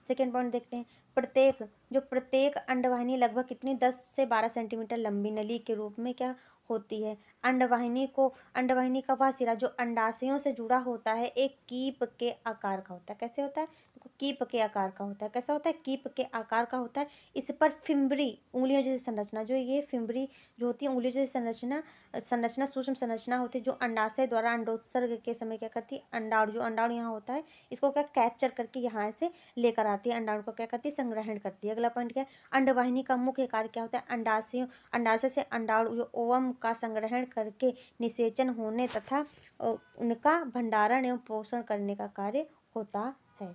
सेकेंड पॉइंट देखते हैं। प्रत्येक अंडवाहिनी लगभग कितनी? 10 से 12 सेंटीमीटर लंबी नली के रूप में क्या होती है? अंडवाहिनी का वह सिरा जो अंडाशयों से जुड़ा होता है, एक कीप के आकार का होता है। कैसे होता है? देखो कीप के आकार का होता है। कैसा होता है? कीप के आकार का होता है। इस पर फिम्बरी, उंगलियों जैसी संरचना, जो ये फिम्बरी जो होती है उंगलियों जैसी संरचना सूक्ष्म संरचना होती है, जो अंडाशय द्वारा अंडोत्सर्ग के समय क्या करती है? अंडाणु, जो अंडाणु यहाँ होता है इसको क्या कैप्चर करके यहाँ से लेकर आती है, अंडाणु को क्या करती है? संग्रहण करती है। अगला पॉइंट क्या है? अंडवाहिनी का मुख्य कार्य क्या होता है? अंडाशय से अंडाणु जो ओवम का संग्रहण करके निषेचन होने तथा उनका भंडारण एवं पोषण करने का कार्य होता है।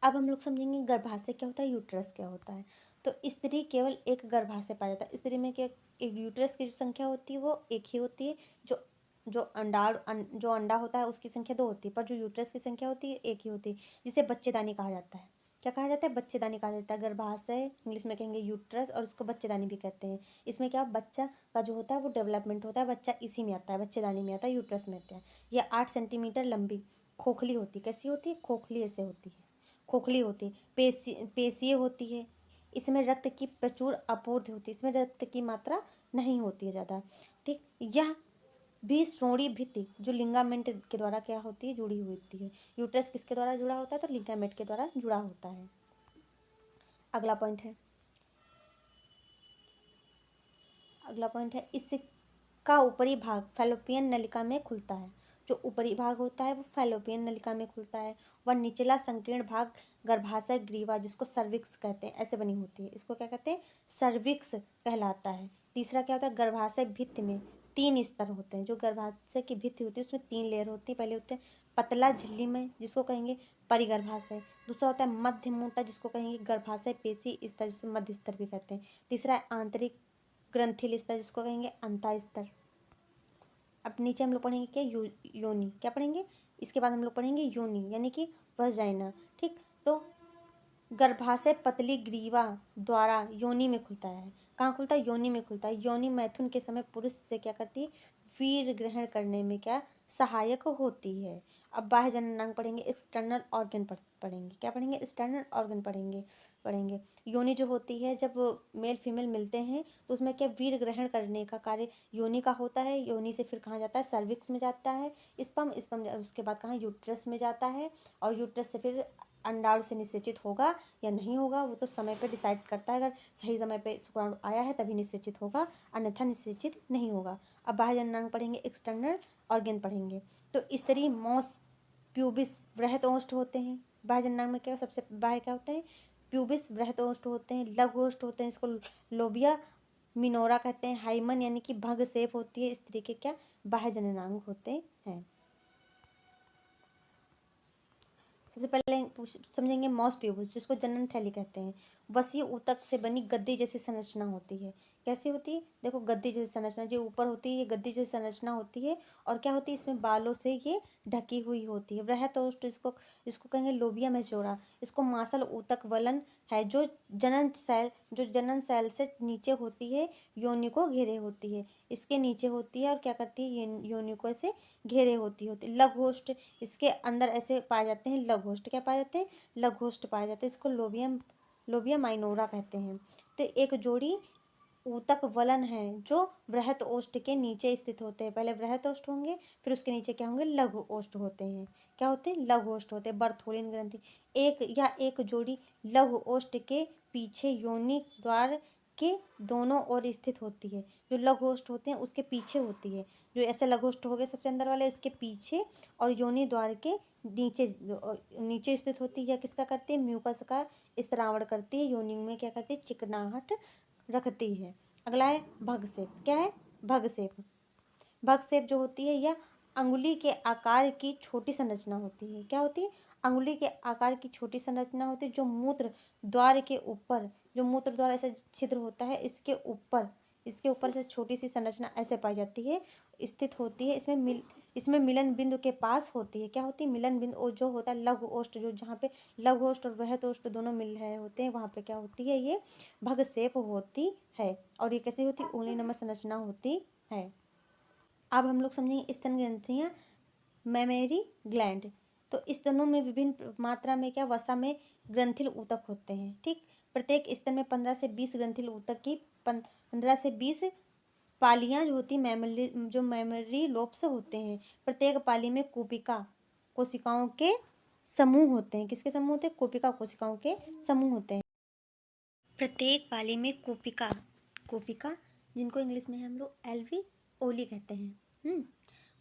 अब हम लोग समझेंगे गर्भाशय क्या होता है, यूट्रस क्या होता है। तो स्त्री केवल एक गर्भाशय पाया जाता है। स्त्री में क्या एक यूट्रस की जो संख्या होती है वो एक ही होती है। जो जो अंडा होता है उसकी संख्या 2 होती है, पर जो यूट्रस की संख्या होती है एक ही होती है, जिसे बच्चेदानी कहा जाता है। क्या कहा जाता है? बच्चेदानी कहा जाता है। गर्भाशय इंग्लिश में कहेंगे यूट्रस, और उसको बच्चेदानी भी कहते हैं। इसमें क्या बच्चा का जो होता है वो डेवलपमेंट होता है, बच्चा इसी में आता है, बच्चेदानी में आता है, यूट्रस में आता है। यह 8 सेंटीमीटर लंबी खोखली होती है। कैसी होती है? खोखली ऐसे होती है, खोखली होती है। पेशीय होती है। इसमें रक्त की प्रचुर आपूर्ति होती है। इसमें रक्त की मात्रा नहीं होती है ज़्यादा। ठीक, यह भी श्रोणि भित्ति जो लिंगामेंट के द्वारा क्या होती है? जुड़ी हुई होती है। यूट्रस किसके द्वारा जुड़ा होता है? तो लिंगामेंट के द्वारा जुड़ा होता है। अगला पॉइंट है इसका ऊपरी भाग फैलोपियन नलिका में खुलता है। जो ऊपरी भाग होता है वो फैलोपियन नलिका में खुलता है, वह निचला संकीर्ण भाग गर्भाशय ग्रीवा जिसको सर्विक्स कहते हैं ऐसे बनी होती है, इसको क्या कहते हैं, सर्विक्स कहलाता है। तीसरा क्या होता है, गर्भाशय भित्ति में 3 स्तर होते हैं, जो गर्भाशय की भित्ति होती है उसमें 3 लेयर होती है। पहले होते हैं पतला झिल्ली में जिसको कहेंगे परिगर्भाशय, दूसरा होता है मध्य मोटा जिसको कहेंगे गर्भाशय पेशी स्तर जिसको मध्य स्तर भी कहते हैं, तीसरा है आंतरिक ग्रंथिल स्तर जिसको कहेंगे अंता स्तर। अब नीचे हम लोग पढ़ेंगे क्या, योनि, क्या पढ़ेंगे, इसके बाद हम लोग पढ़ेंगे योनि यानी कि वजाइना। ठीक, तो गर्भाशय पतली ग्रीवा द्वारा योनि में खुलता है। कहाँ खुलता है, योनि में खुलता है। योनि मैथुन के समय पुरुष से क्या करती है, वीर्य ग्रहण करने में क्या सहायक होती है। अब बाह्य जननांग पढ़ेंगे, एक्सटर्नल ऑर्गन पढ़ेंगे, क्या पढ़ेंगे, एक्सटर्नल ऑर्गन पढ़ेंगे। योनि जो होती है जब मेल फीमेल मिलते हैं तो उसमें क्या वीर्य ग्रहण करने का कार्य योनि का होता है। योनि से फिर कहाँ जाता है, सर्विक्स में जाता है स्पर्म उसके बाद कहाँ यूट्रस में जाता है, और यूट्रस से फिर अंडाणु से निषेचित होगा या नहीं होगा वो तो समय पे डिसाइड करता है। अगर सही समय पे शुक्राणु आया है तभी निषेचित होगा, अन्यथा निषेचित नहीं होगा। अब बाह्य जननांग पढ़ेंगे, एक्सटर्नल ऑर्गन पढ़ेंगे। तो स्त्री मॉस प्यूबिस बृहत ओष्ठ होते हैं। बाह्य जननांग में क्या सबसे बाह्य क्या होते हैं, प्यूबिस बृहत ओष्ठ होते हैं, लघु ओष्ठ होते हैं, इसको लोबिया मिनोरा कहते हैं। हाइमन यानी कि भग सेप होती है स्त्री के क्या बाह्य जननांग होते हैं। सबसे पहले समझेंगे मॉस प्यूबिस जिसको जनन थैली कहते हैं। वसीय ऊतक से बनी गद्दी जैसी संरचना होती है। कैसी होती है, देखो गद्दी जैसी संरचना जो ऊपर होती है ये गद्दी जैसी संरचना होती है, और क्या होती है इसमें बालों से ये ढकी हुई होती है। बृहतोष्ठ इसको इसको कहेंगे लोबिया मेजोरा। इसको मांसल ऊतक वलन है जो जनन शैल से नीचे होती है, योनि को घेरे होती है, इसके नीचे होती है और क्या करती है योनि को ऐसे घेरे होती है। लघुष्ठ इसके अंदर ऐसे पाए जाते हैं, लघुष्ठ क्या पाए जाते हैं, लघुष्ठ पाए जाते हैं, इसको लोबिया माइनोरा कहते हैं। तो एक जोड़ी ऊतक वलन है जो बृहत ओष्ठ के नीचे स्थित होते हैं। पहले बृहत ओष्ठ होंगे फिर उसके नीचे क्या होंगे, लघु ओष्ठ होते हैं। क्या होते हैं, लघु ओष्ठ होते हैं। बर्थोलिन ग्रंथि एक जोड़ी लघु ओष्ठ के पीछे योनि द्वार के दोनों ओर स्थित होती है। जो लघु ओष्ठ होते हैं उसके पीछे होती है, जो ऐसे लघु ओष्ठ हो गए सबसे अंदर वाले इसके पीछे, और योनि द्वार के नीचे स्थित होती है। किसका करती है, म्यूकस का स्त्रावण करती है, योनि में क्या करती है, चिकनाहट रखती है। अगला है भगसेप, क्या है, भगसेप। भगसेप जो होती है यह अंगुली के आकार की छोटी संरचना होती है। क्या होती है, अंगुली के आकार की छोटी संरचना होती है जो मूत्र द्वार के ऊपर, जो मूत्र द्वार ऐसा छिद्र होता है इसके ऊपर से छोटी सी संरचना ऐसे पाई जाती है, स्थित होती है। इसमें मिलन बिंदु के पास होती है। क्या होती है, मिलन बिंदु जो होता है लघु ओष्ठ, जो जहाँ पे लघु ओष्ठ और बृहत ओष्ठ दोनों मिल रहे होते हैं वहाँ पे क्या होती है, ये भगसेप होती है। और ये कैसी होती है, उंगली नमक संरचना होती है। अब हम लोग समझेंगे स्तन ग्रंथियाँ, मैमेरी ग्लैंड। तो स्तनों में विभिन्न मात्रा में क्या वसा में ग्रंथिल ऊतक होते हैं। ठीक, प्रत्येक स्तन में 15 से 20 ग्रंथिल ऊतक की 15 से 20 पालियाँ जो होती मेमोरी लोब्स होते हैं। प्रत्येक पाली में कूपिका कोशिकाओं के समूह होते हैं। किसके समूह होते हैं, कोशिका कोशिकाओं के समूह होते हैं। प्रत्येक पाली में कोशिका जिनको इंग्लिश में हम लोग एल्विओली कहते हैं,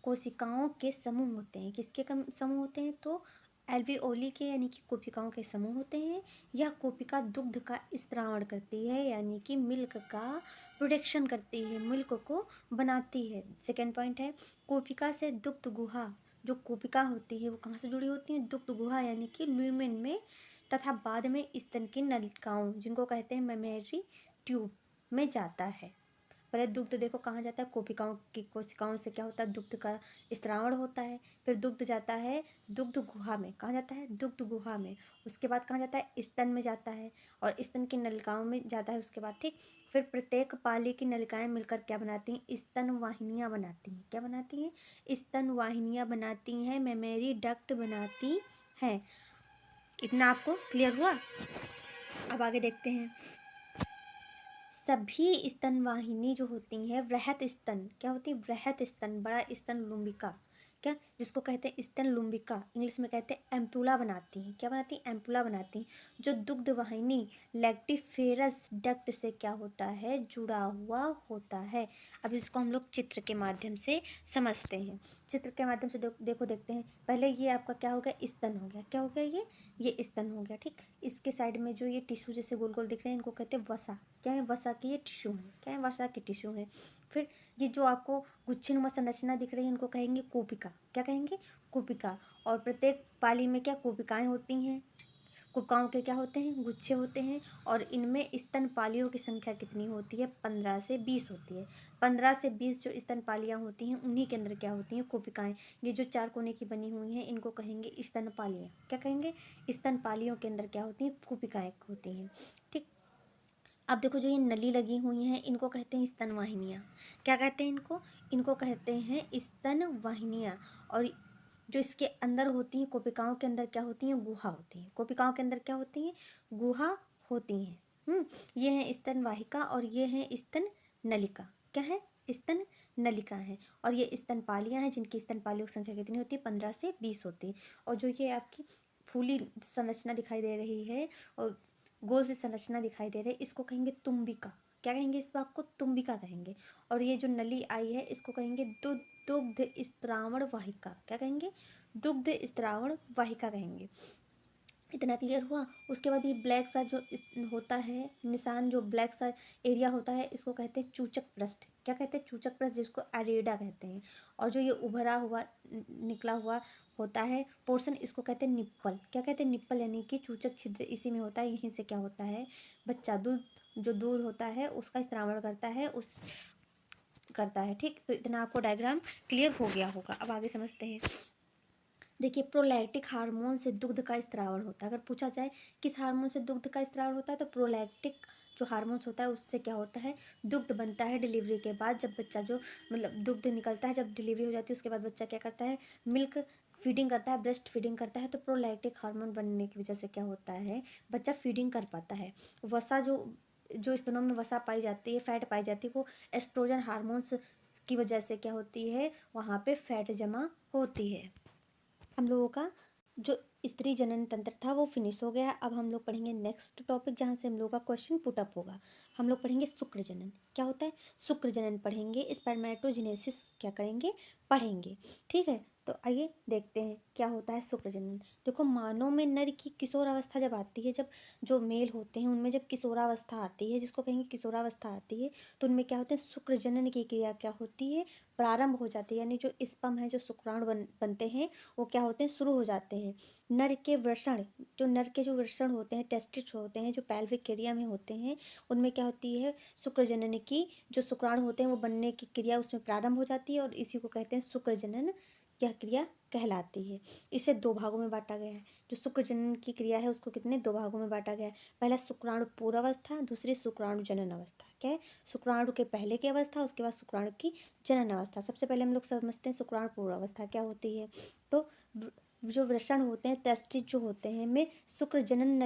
कोशिकाओं के समूह होते हैं। किसके समूह होते हैं, तो एल्विओली के यानी कि कोशिकाओं के समूह होते हैं। यह कोशिका दुग्ध का स्त्रावण करती है यानी कि मिल्क का प्रोडक्शन करती है, मिल्क को बनाती है। सेकेंड पॉइंट है कोशिका से दुग्ध गुहा। जो कोशिका होती है वो कहाँ से जुड़ी होती है, दुग्ध गुहा यानी कि ल्यूमेन में, तथा बाद में स्तन की नलिकाओं जिनको कहते हैं मेमेरी ट्यूब में जाता है। पहले दुग्ध देखो कहाँ जाता है, कोशिकाओं से क्या होता है, दुग्ध का स्त्रावण होता है। फिर दुग्ध जाता है दुग्ध गुहा में, कहाँ जाता है, दुग्ध गुहा में। उसके बाद कहाँ जाता है, स्तन में जाता है, और स्तन की नलिकाओं में जाता है उसके बाद। ठीक, फिर प्रत्येक पाली की नलिकाएं मिलकर क्या बनाती हैं, स्तन वाहिनियाँ बनाती हैं। क्या बनाती हैं, स्तन वाहिनियाँ बनाती हैं, मेमेरी डक्ट बनाती हैं। इतना आपको क्लियर हुआ। अब आगे देखते हैं। सभी स्तन वाहिनी जो होती हैं वृहत स्तन, क्या होती है, वृहत स्तन, बड़ा स्तन लुम्बिका क्या, जिसको कहते हैं स्तन लुम्बिका, इंग्लिश में कहते हैं एम्पुला बनाती हैं। क्या बनाती हैं? एम्पुला बनाती हैं, जो दुग्ध वाहिनी लैक्टिफेरस डक्ट से क्या होता है? जुड़ा हुआ होता है। अब इसको हम लोग चित्र के माध्यम से समझते हैं। चित्र के माध्यम से देखो देखते हैं। पहले ये आपका क्या हो गया? स्तन हो गया। क्या हो गया? ये स्तन हो गया, ठीक। इसके साइड में जो ये टिश्यू जैसे गोल गोल दिख रहे हैं, इनको कहते हैं वसा। क्या है? वसा की ये टिश्यू है। क्या है? वसा की टिश्यू है। फिर ये जो आपको गुच्छीनुमा संरचना दिख रही है, इनको कहेंगे कोपिका। क्या कहेंगे? कोपिका। और प्रत्येक पाली में क्या कोपिकाएं होती हैं? कोपिकाओं के क्या होते हैं? गुच्छे होते हैं। और इनमें स्तन पालियों की संख्या कितनी होती है? 15 से 20 होती है। 15 से 20 जो स्तन पालियाँ होती हैं, उन्हीं के अंदर क्या होती हैं? कोपिकाएं। ये जो चार कोने की बनी हुई हैं, इनको कहेंगे स्तन पालियाँ। क्या कहेंगे? स्तन पालियों के अंदर क्या होती हैं? कोपिकाएं होती हैं, ठीक। अब देखो, जो ये नली लगी हुई हैं, इनको कहते हैं स्तन वाहिनियाँ। क्या कहते हैं इनको? इनको कहते हैं स्तन वाहिनियाँ। और जो इसके अंदर होती हैं, कोपिकाओं के अंदर क्या होती हैं? गुहा होती हैं। कोपिकाओं के अंदर क्या होती हैं? गुहा होती हैं। ये है स्तन वाहिका और ये है स्तन नलिका। क्या है? स्तन नलिका है। और ये स्तन पालियाँ हैं, जिनकी स्तन पालियों की संख्या कितनी होती है? 15 से 20 होती है। और जो ये आपकी फूली संरचना दिखाई दे रही है और गोल से संरचना दिखाई दे रही है, इसको कहेंगे तुम्बिका। क्या कहेंगे? इस भाग को तुम्बिका कहेंगे। और ये जो नली आई है, इसको कहेंगे दुग्ध स्त्रावण वाहिका। क्या कहेंगे? दुग्ध स्त्रावण वाहिका कहेंगे। इतना क्लियर हुआ। उसके बाद ये ब्लैक सा जो होता है निशान, जो ब्लैक सा एरिया होता है, इसको कहते हैं चूचक पृष्ठ। क्या कहते हैं? चूचक पृष्ठ, जिसको एरेडा कहते हैं। और जो ये उभरा हुआ निकला हुआ होता है पोर्शन, इसको कहते हैं निप्पल। क्या कहते हैं? निप्पल, यानी कि चूचक छिद्र इसी में होता है। यहीं से क्या होता है? बच्चा जो दूध होता है उसका स्त्रावण करता है, ठीक। तो इतना आपको डायग्राम क्लियर हो गया होगा। अब आगे समझते हैं। देखिए, प्रोलैक्टिक हार्मोन से दुग्ध का स्त्रावण होता है। अगर पूछा जाए किस हार्मोन से दुग्ध का स्त्रावण होता है, तो प्रोलैक्टिक जो हार्मोन्स होता है उससे क्या होता है? दुग्ध बनता है डिलीवरी के बाद। जब बच्चा जो मतलब दुग्ध निकलता है, जब डिलीवरी हो जाती है, उसके बाद बच्चा क्या करता है? मिल्क फीडिंग करता है, ब्रेस्ट फीडिंग करता है। तो प्रोलैक्टिक हार्मोन बनने की वजह से क्या होता है? बच्चा फीडिंग कर पाता है। वसा जो स्तनों में वसा पाई जाती है, फैट पाई जाती है, वो एस्ट्रोजन हार्मोन्स की वजह से क्या होती है? वहाँ पे फैट जमा होती है। हम लोगों का जो स्त्री जनन तंत्र था वो फिनिश हो गया। अब हम लोग पढ़ेंगे नेक्स्ट टॉपिक, जहाँ से हम लोग का क्वेश्चन पुट अप होगा। हम लोग पढ़ेंगे शुक्र जनन। क्या होता है? शुक्र जनन पढ़ेंगे। स्पर्मेटोजेनेसिस क्या करेंगे? पढ़ेंगे, ठीक है। तो आइए देखते हैं क्या होता है शुक्र जनन। देखो, मानव में नर की किशोर अवस्था जब आती है, जब जो मेल होते हैं उनमें जब किशोरावस्था आती है, जिसको कहेंगे किशोरावस्था आती है, तो उनमें क्या होते हैं? शुक्र जनन की क्रिया क्या होती है? प्रारंभ हो जाती है। यानी जो स्पर्म है, जो शुक्राणु बनते हैं, वो क्या होते हैं? शुरू हो जाते हैं। नर के जो वृषण होते हैं, टेस्टिस होते हैं, जो पैल्विक एरिया में होते हैं, उनमें क्या होती है? शुक्र जनन की जो शुक्राणु होते हैं वो बनने की क्रिया उसमें प्रारंभ हो जाती है, और इसी को कहते हैं शुक्र जनन। यह क्रिया कहलाती है। इसे दो भागों में बांटा गया है। जो शुक्र जनन की क्रिया है उसको कितने? दो भागों में बांटा गया है। पहला शुक्राणु पूर्वावस्था, दूसरी शुक्राणु जनन अवस्था। क्या है? शुक्राणु के पहले की अवस्था, उसके बाद शुक्राणु की जनन अवस्था। सबसे पहले हम लोग समझते हैं शुक्राणु पूर्वावस्था क्या होती है। तो जो वृषण होते हैं, टेस्टिस जो होते हैं, में शुक्र जनन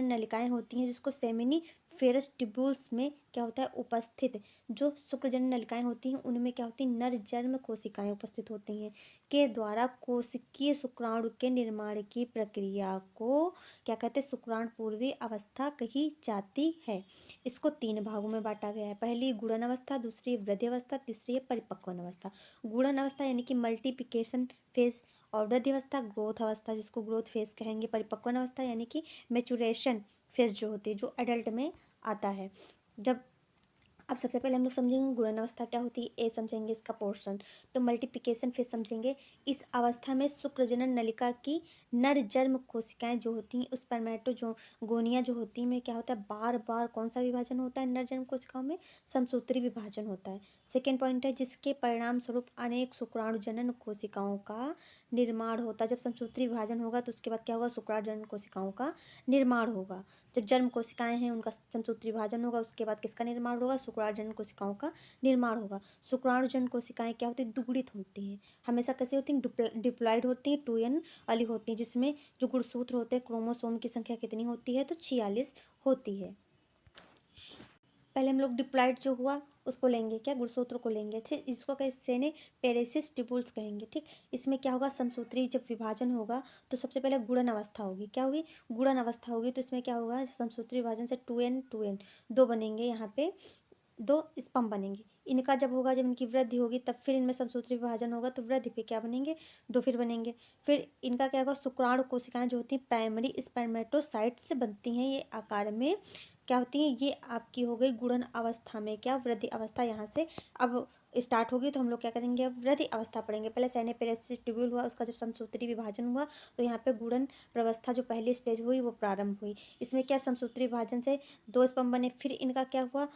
नलिकाएं होती हैं, जिसको सेमिनी फेरस ट्यूब्यूल्स में क्या होता है? उपस्थित जो शुक्र जनन नलिकाएं होती हैं, उनमें क्या होती है? नर जन्म कोशिकाएं उपस्थित होती हैं, के द्वारा कोशिकीय शुक्राणु के निर्माण की प्रक्रिया को क्या कहते हैं? शुक्राणु पूर्वी अवस्था कही जाती है। इसको तीन भागों में बांटा गया है। पहली गुणन अवस्था, दूसरी वृद्धि अवस्था, तीसरी है परिपक्वन अवस्था। गुणन अवस्था यानी कि मल्टीप्लिकेशन फेज, और वृद्धि अवस्था ग्रोथ अवस्था, जिसको ग्रोथ फेज कहेंगे। परिपक्वन अवस्था यानी कि मेचुरेशन फेज जो होती है, जो एडल्ट में आता है। जब अब सबसे पहले हम लोग समझेंगे गुणन अवस्था क्या होती है, ए समझेंगे इसका पोर्शन। तो मल्टीप्लिकेशन फेज समझेंगे। इस अवस्था में शुक्रजनन नलिका की नर जन्म कोशिकाएं जो होती हैं, उस स्पर्मेटो जो गोनिया जो होती हैं में क्या होता है? बार बार कौन सा विभाजन होता है? नर जन्म कोशिकाओं में समसूत्री विभाजन होता है। सेकेंड पॉइंट है, जिसके परिणाम स्वरूप अनेक शुक्राणु जनन कोशिकाओं का निर्माण होता है। जब समसूत्री विभाजन होगा तो उसके बाद क्या होगा? शुक्राणु जनन कोशिकाओं का निर्माण होगा। जब जन्म कोशिकाएं हैं उनका समसूत्री विभाजन होगा, उसके बाद किसका निर्माण होगा? शुक्राणु जनन कोशिकाओं का निर्माण होगा। शुक्राणु जनन कोशिकाएं क्या होती है? दुगुणित होती हैं। हमेशा कैसे होती हैं? डिप्लॉइड होती हैं, 2n वाली होती हैं, जिसमें जो गुणसूत्र होते हैं, क्रोमोसोम की संख्या कितनी होती है? तो 46 होती है। पहले हम लोग डिप्लॉइड जो हुआ उसको लेंगे, क्या, गुणसूत्र को लेंगे, ठीक। इसको कैसे ने पेरेसिस टिपुल्स कहेंगे, ठीक। इसमें क्या होगा, समसूत्री जब विभाजन होगा तो सबसे पहले गुणन अवस्था होगी, क्या होगी, गुणन अवस्था होगी। तो इसमें क्या होगा, समसूत्री विभाजन से 2n दो बनेंगे, यहाँ पे दो स्तंभ बनेंगे। इनका जब होगा, जब इनकी वृद्धि होगी तब फिर इनमें समसूत्री विभाजन होगा तो वृद्धि पे क्या बनेंगे, दो फिर बनेंगे। फिर इनका क्या होगा, शुक्राणु कोशिकाएं जो होती हैं प्राइमरी स्पर्मेटोसाइट से बनती हैं, ये आकार में क्या होती हैं, ये आपकी हो गई गुणन अवस्था में, क्या, वृद्धि अवस्था यहाँ से अब स्टार्ट होगी। तो हम लोग क्या करेंगे, अब वृद्धि अवस्था पढ़ेंगे। पहले सेनेपेरेसिस ट्यूब्यूल हुआ, उसका जब समसूत्री विभाजन हुआ तो यहाँ पे गुणन प्रवस्था जो पहली स्टेज हुई वो प्रारंभ हुई। इसमें क्या, समसूत्री विभाजन से दो स्तंभ बने, फिर इनका क्या हुआ,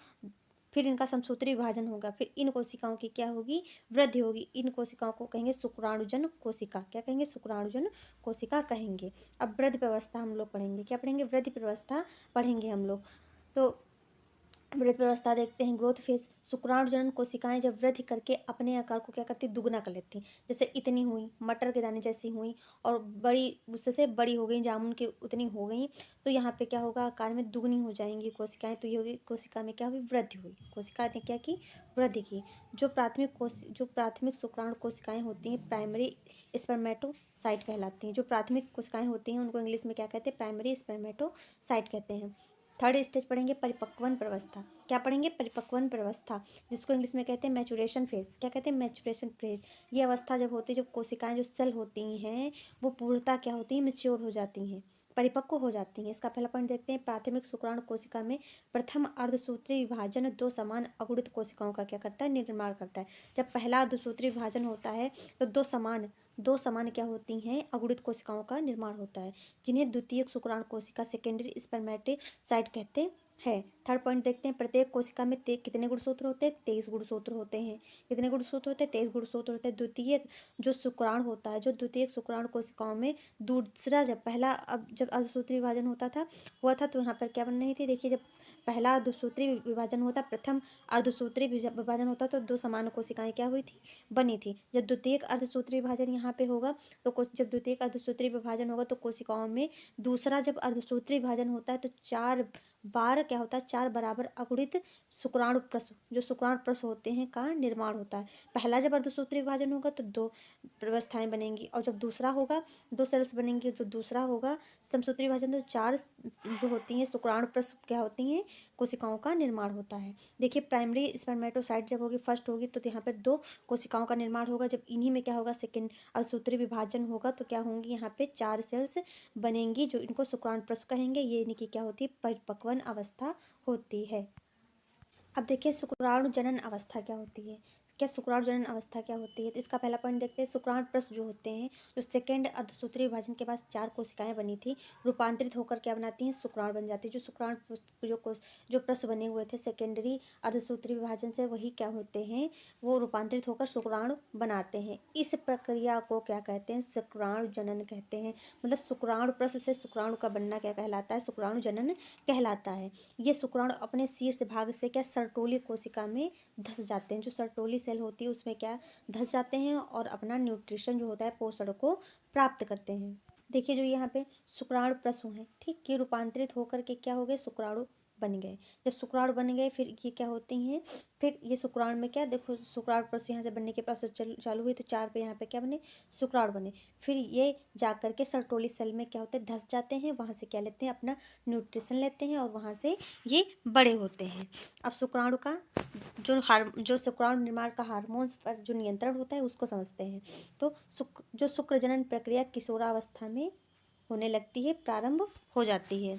फिर इनका समसूत्री विभाजन होगा, फिर इन कोशिकाओं की क्या होगी, वृद्धि होगी। इन कोशिकाओं को कहेंगे शुक्राणुजन कोशिका, क्या कहेंगे, शुक्राणुजन कोशिका कहेंगे। अब वृद्धि व्यवस्था हम लोग पढ़ेंगे, क्या पढ़ेंगे, वृद्धि व्यवस्था पढ़ेंगे हम लोग। तो वृद्धि व्यवस्था देखते हैं, ग्रोथ फेज। शुक्राणुजनन कोशिकाएं जब वृद्धि करके अपने आकार को क्या करती, दुगना कर लेती, जैसे इतनी हुई, मटर के दाने जैसी हुई, और बड़ी उससे बड़ी हो गई, जामुन के उतनी हो गई, तो यहाँ पे क्या होगा, आकार में दुगनी हो जाएंगी कोशिकाएं। तो ये होगी, कोशिका में क्या हुई, वृद्धि हुई, कोशिका ने क्या की, वृद्धि की। जो प्राथमिक शुक्राणु कोशिकाएं होती हैं प्राइमरी स्पर्मेटोसाइट कहलाती हैं। जो प्राथमिक कोशिकाएं होती हैं उनको इंग्लिश में क्या कहते हैं, प्राइमरी स्पर्मेटोसाइट कहते हैं। थर्ड स्टेज पढ़ेंगे परिपक्वन प्रवस्था, क्या पढ़ेंगे, परिपक्वन प्रवस्था, जिसको इंग्लिश में कहते हैं मैचुरेशन फेज, क्या कहते हैं, मैचुरेशन फेज। ये अवस्था जब होती है, जब कोशिकाएं जो सेल होती हैं वो पूर्णतः क्या होती हैं, मेच्योर हो जाती हैं, परिपक्व हो जाती हैं। इसका पहला पॉइंट देखते हैं, प्राथमिक शुक्राणु कोशिका में प्रथम अर्धसूत्री विभाजन दो समान अगुणित कोशिकाओं का क्या करता है, निर्माण करता है। जब पहला अर्धसूत्री विभाजन होता है तो दो समान क्या होती हैं, अगुणित कोशिकाओं का निर्माण होता है, जिन्हें द्वितीयक शुक्राणु कोशिका, सेकेंडरी स्पर्मेटोसाइट कहते हैं। थर्ड पॉइंट देखते हैं, प्रत्येक कोशिका में कितने गुणसूत्र होते हैं, 23 गुणसूत्र होते हैं। कितने गुणसूत्र होते हैं, 23 गुणसूत्र होते हैं। द्वितीयक जो शुक्राणु होता है, जो द्वितीयक शुक्राणु कोशिकाओं में दूसरा, जब पहला, अब जब अर्धसूत्री विभाजन हुआ था तो यहाँ पर क्या बन रही थी, देखिए, जब पहला अर्धसूत्री विभाजन होता, प्रथम अर्धसूत्री विभाजन होता तो दो समान कोशिकाएं क्या हुई थी, बनी थी। जब द्वितीयक अर्धसूत्री विभाजन यहाँ पे होगा तो जब द्वितीयक अर्धसूत्री विभाजन होगा तो कोशिकाओं में दूसरा जब अर्धसूत्री विभाजन होता है तो 4 बार क्या होता है, 4 बराबर अगुणित शुक्राणु प्रसव, जो शुक्राणु प्रसव होते हैं, का निर्माण होता है। पहला जब अर्धसूत्री विभाजन होगा तो 2 व्यवस्थाएं बनेंगी, और जब दूसरा होगा 2 सेल्स बनेंगे। जो दूसरा होगा समसूत्री विभाजन तो 4 जो होती हैं शुक्राणु प्रसव क्या होती हैं, कोशिकाओं का निर्माण होता है। देखिए, प्राइमरी स्पर्मेटोसाइट जब होगी, फर्स्ट होगी, तो यहाँ पर 2 कोशिकाओं का निर्माण होगा। जब इन्हीं में क्या होगा, सेकेंड अर्धसूत्री विभाजन होगा तो क्या होंगी, यहाँ पे 4 सेल्स बनेंगी, जो इनको शुक्राणु प्रसव कहेंगे। ये इनकी क्या होती है, परिपक्वन अवस्था होती है। अब देखिए, शुक्राणु जनन अवस्था क्या होती है, क्या शुक्राणु जनन अवस्था क्या होती है। तो इसका पहला पॉइंट देखते हैं, शुक्राणु प्रसव जो होते हैं, जो सेकेंड अर्धसूत्री विभाजन के बाद 4 कोशिकाएं बनी थी, रूपांतरित होकर क्या बनाती हैं, शुक्राणु बन जाती है। जो शुक्राणु जो प्रसव बने हुए थे सेकेंडरी अर्धसूत्री विभाजन से, वही क्या होते हैं, वो रूपांतरित होकर शुक्राणु बनाते हैं। इस प्रक्रिया को क्या कहते हैं, शुक्राणु जनन कहते हैं। मतलब शुक्राणु प्रसव से शुक्राणु का बनना क्या कहलाता है, शुक्राणु जनन कहलाता है। ये शुक्राणु अपने शीर्ष भाग से क्या सर्टोली कोशिका में धस जाते हैं। जो सर्टोली सेल होती है उसमें क्या धस जाते हैं और अपना न्यूट्रिशन जो होता है, पोषण को प्राप्त करते हैं। देखिए, जो यहाँ पे शुक्राणु प्रसव है, ठीक, ये रूपांतरित होकर के क्या हो गए, शुक्राणु बन गए। जब शुक्राणु बन गए फिर ये क्या होती हैं, फिर ये शुक्राणु में क्या, देखो, शुक्राणु प्रसव यहाँ से बनने के प्रोसेस चालू हुई तो 4 पे यहाँ पे क्या बने, शुक्राणु बने। फिर ये जा करके सर्टोली सेल में क्या होते हैं, धस जाते हैं, वहाँ से क्या लेते हैं, अपना न्यूट्रिशन लेते हैं, और वहाँ से ये बड़े होते हैं। अब शुक्राणु का जो शुक्राणु निर्माण का हार्मोन्स पर जो नियंत्रण होता है उसको समझते हैं। तो जो शुक्रजनन प्रक्रिया किशोरावस्था में होने लगती है, प्रारंभ हो जाती है।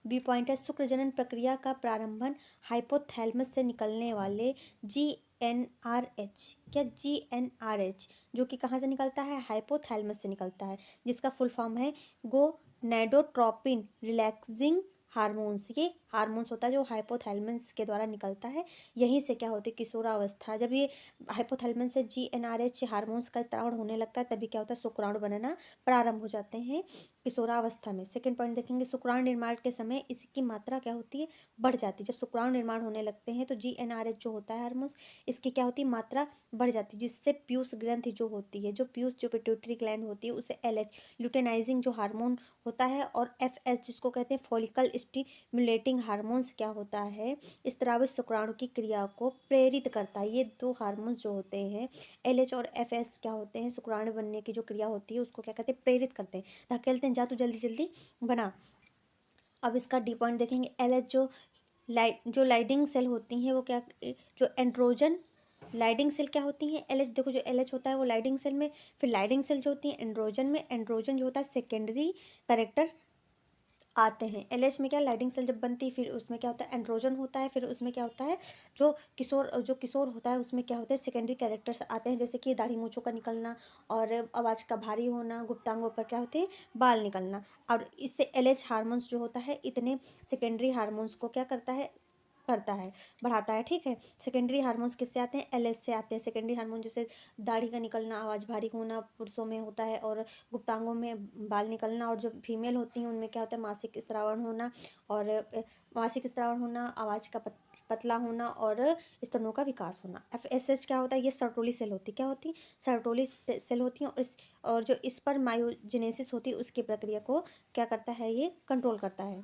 बी पॉइंट है, शुक्रजनन प्रक्रिया का प्रारंभन हाइपोथैलेमस से निकलने वाले GnRH, क्या, GnRH, जो कि कहाँ से निकलता है, हाइपोथैलेमस से निकलता है, जिसका फुल फॉर्म है गोनेडोट्रोपिन रिलैक्सिंग हार्मोन्स। ये हार्मोन्स होता है जो हाइपोथैलेमस के द्वारा निकलता है। यहीं से क्या होती है, किशोरावस्था, जब ये हाइपोथैलेमस से GnRH हार्मोन्स का स्त्राव होने लगता है तभी क्या होता है, शुक्राणु बनना प्रारंभ हो जाते हैं किशोरावस्था में। सेकंड पॉइंट देखेंगे, शुक्राणु निर्माण के समय इसकी मात्रा क्या होती है, बढ़ जाती है। जब शुक्राणु निर्माण होने लगते हैं तो GnRH जो होता है हार्मोन्स, इसकी क्या होती है, मात्रा बढ़ जाती है, जिससे पीयूष ग्रंथि जो होती है, जो पिट्यूटरी ग्लैंड होती है, उसे LH लुटेनाइजिंग जो हार्मोन होता है, और FS जिसको कहते हैं फॉलिकल स्टिमुलेटिंग हार्मोन्स क्या होता है, स्रावित शुक्राणु की क्रिया को प्रेरित करता है। ये दो हार्मोन्स जो होते हैं LH और FS क्या होते हैं, शुक्राणु बनने की जो क्रिया होती है उसको क्या कहते हैं, प्रेरित करते हैं। धकेलते हैं, जा तू जल्दी जल्दी बना। अब इसका डी पॉइंट देखेंगे। LH जो लाइडिंग सेल होती हैं वो क्या, जो एंड्रोजन लाइडिंग सेल क्या होती हैं, LH देखो, जो LH होता है वो लाइडिंग सेल में, फिर लाइडिंग सेल जो होती है एंड्रोजन में, एंड्रोजन जो होता है सेकेंडरी कैरेक्टर आते हैं। LH में क्या, लाइडिंग सेल जब बनती है फिर उसमें क्या होता है, एंड्रोजन होता है, फिर उसमें क्या होता है, जो किशोर होता है उसमें क्या होता है, सेकेंडरी कैरेक्टर्स आते हैं, जैसे कि दाढ़ी मूंछों का निकलना और आवाज़ का भारी होना, गुप्तांगों पर क्या होते हैं, बाल निकलना। और इससे LH हार्मोन्स जो होता है इतने सेकेंडरी हार्मोन्स को क्या करता है, बढ़ाता है। ठीक है, सेकेंडरी हार्मोन्स किससे आते हैं, LH से आते हैं। सेकेंडरी हार्मोन जैसे दाढ़ी का निकलना, आवाज़ भारी होना पुरुषों में होता है, और गुप्तांगों में बाल निकलना, और जो फीमेल होती हैं उनमें क्या होता है, मासिक स्रावन होना, और मासिक स्रावन होना, आवाज़ का पतला होना, और स्तनों का विकास होना। FSH क्या होता है, ये सर्टोली सेल होती है, क्या होती है, सर्टोली सेल होती है, और जो इस पर मायोजेनेसिस होती है उसकी प्रक्रिया को क्या करता है, ये कंट्रोल करता है।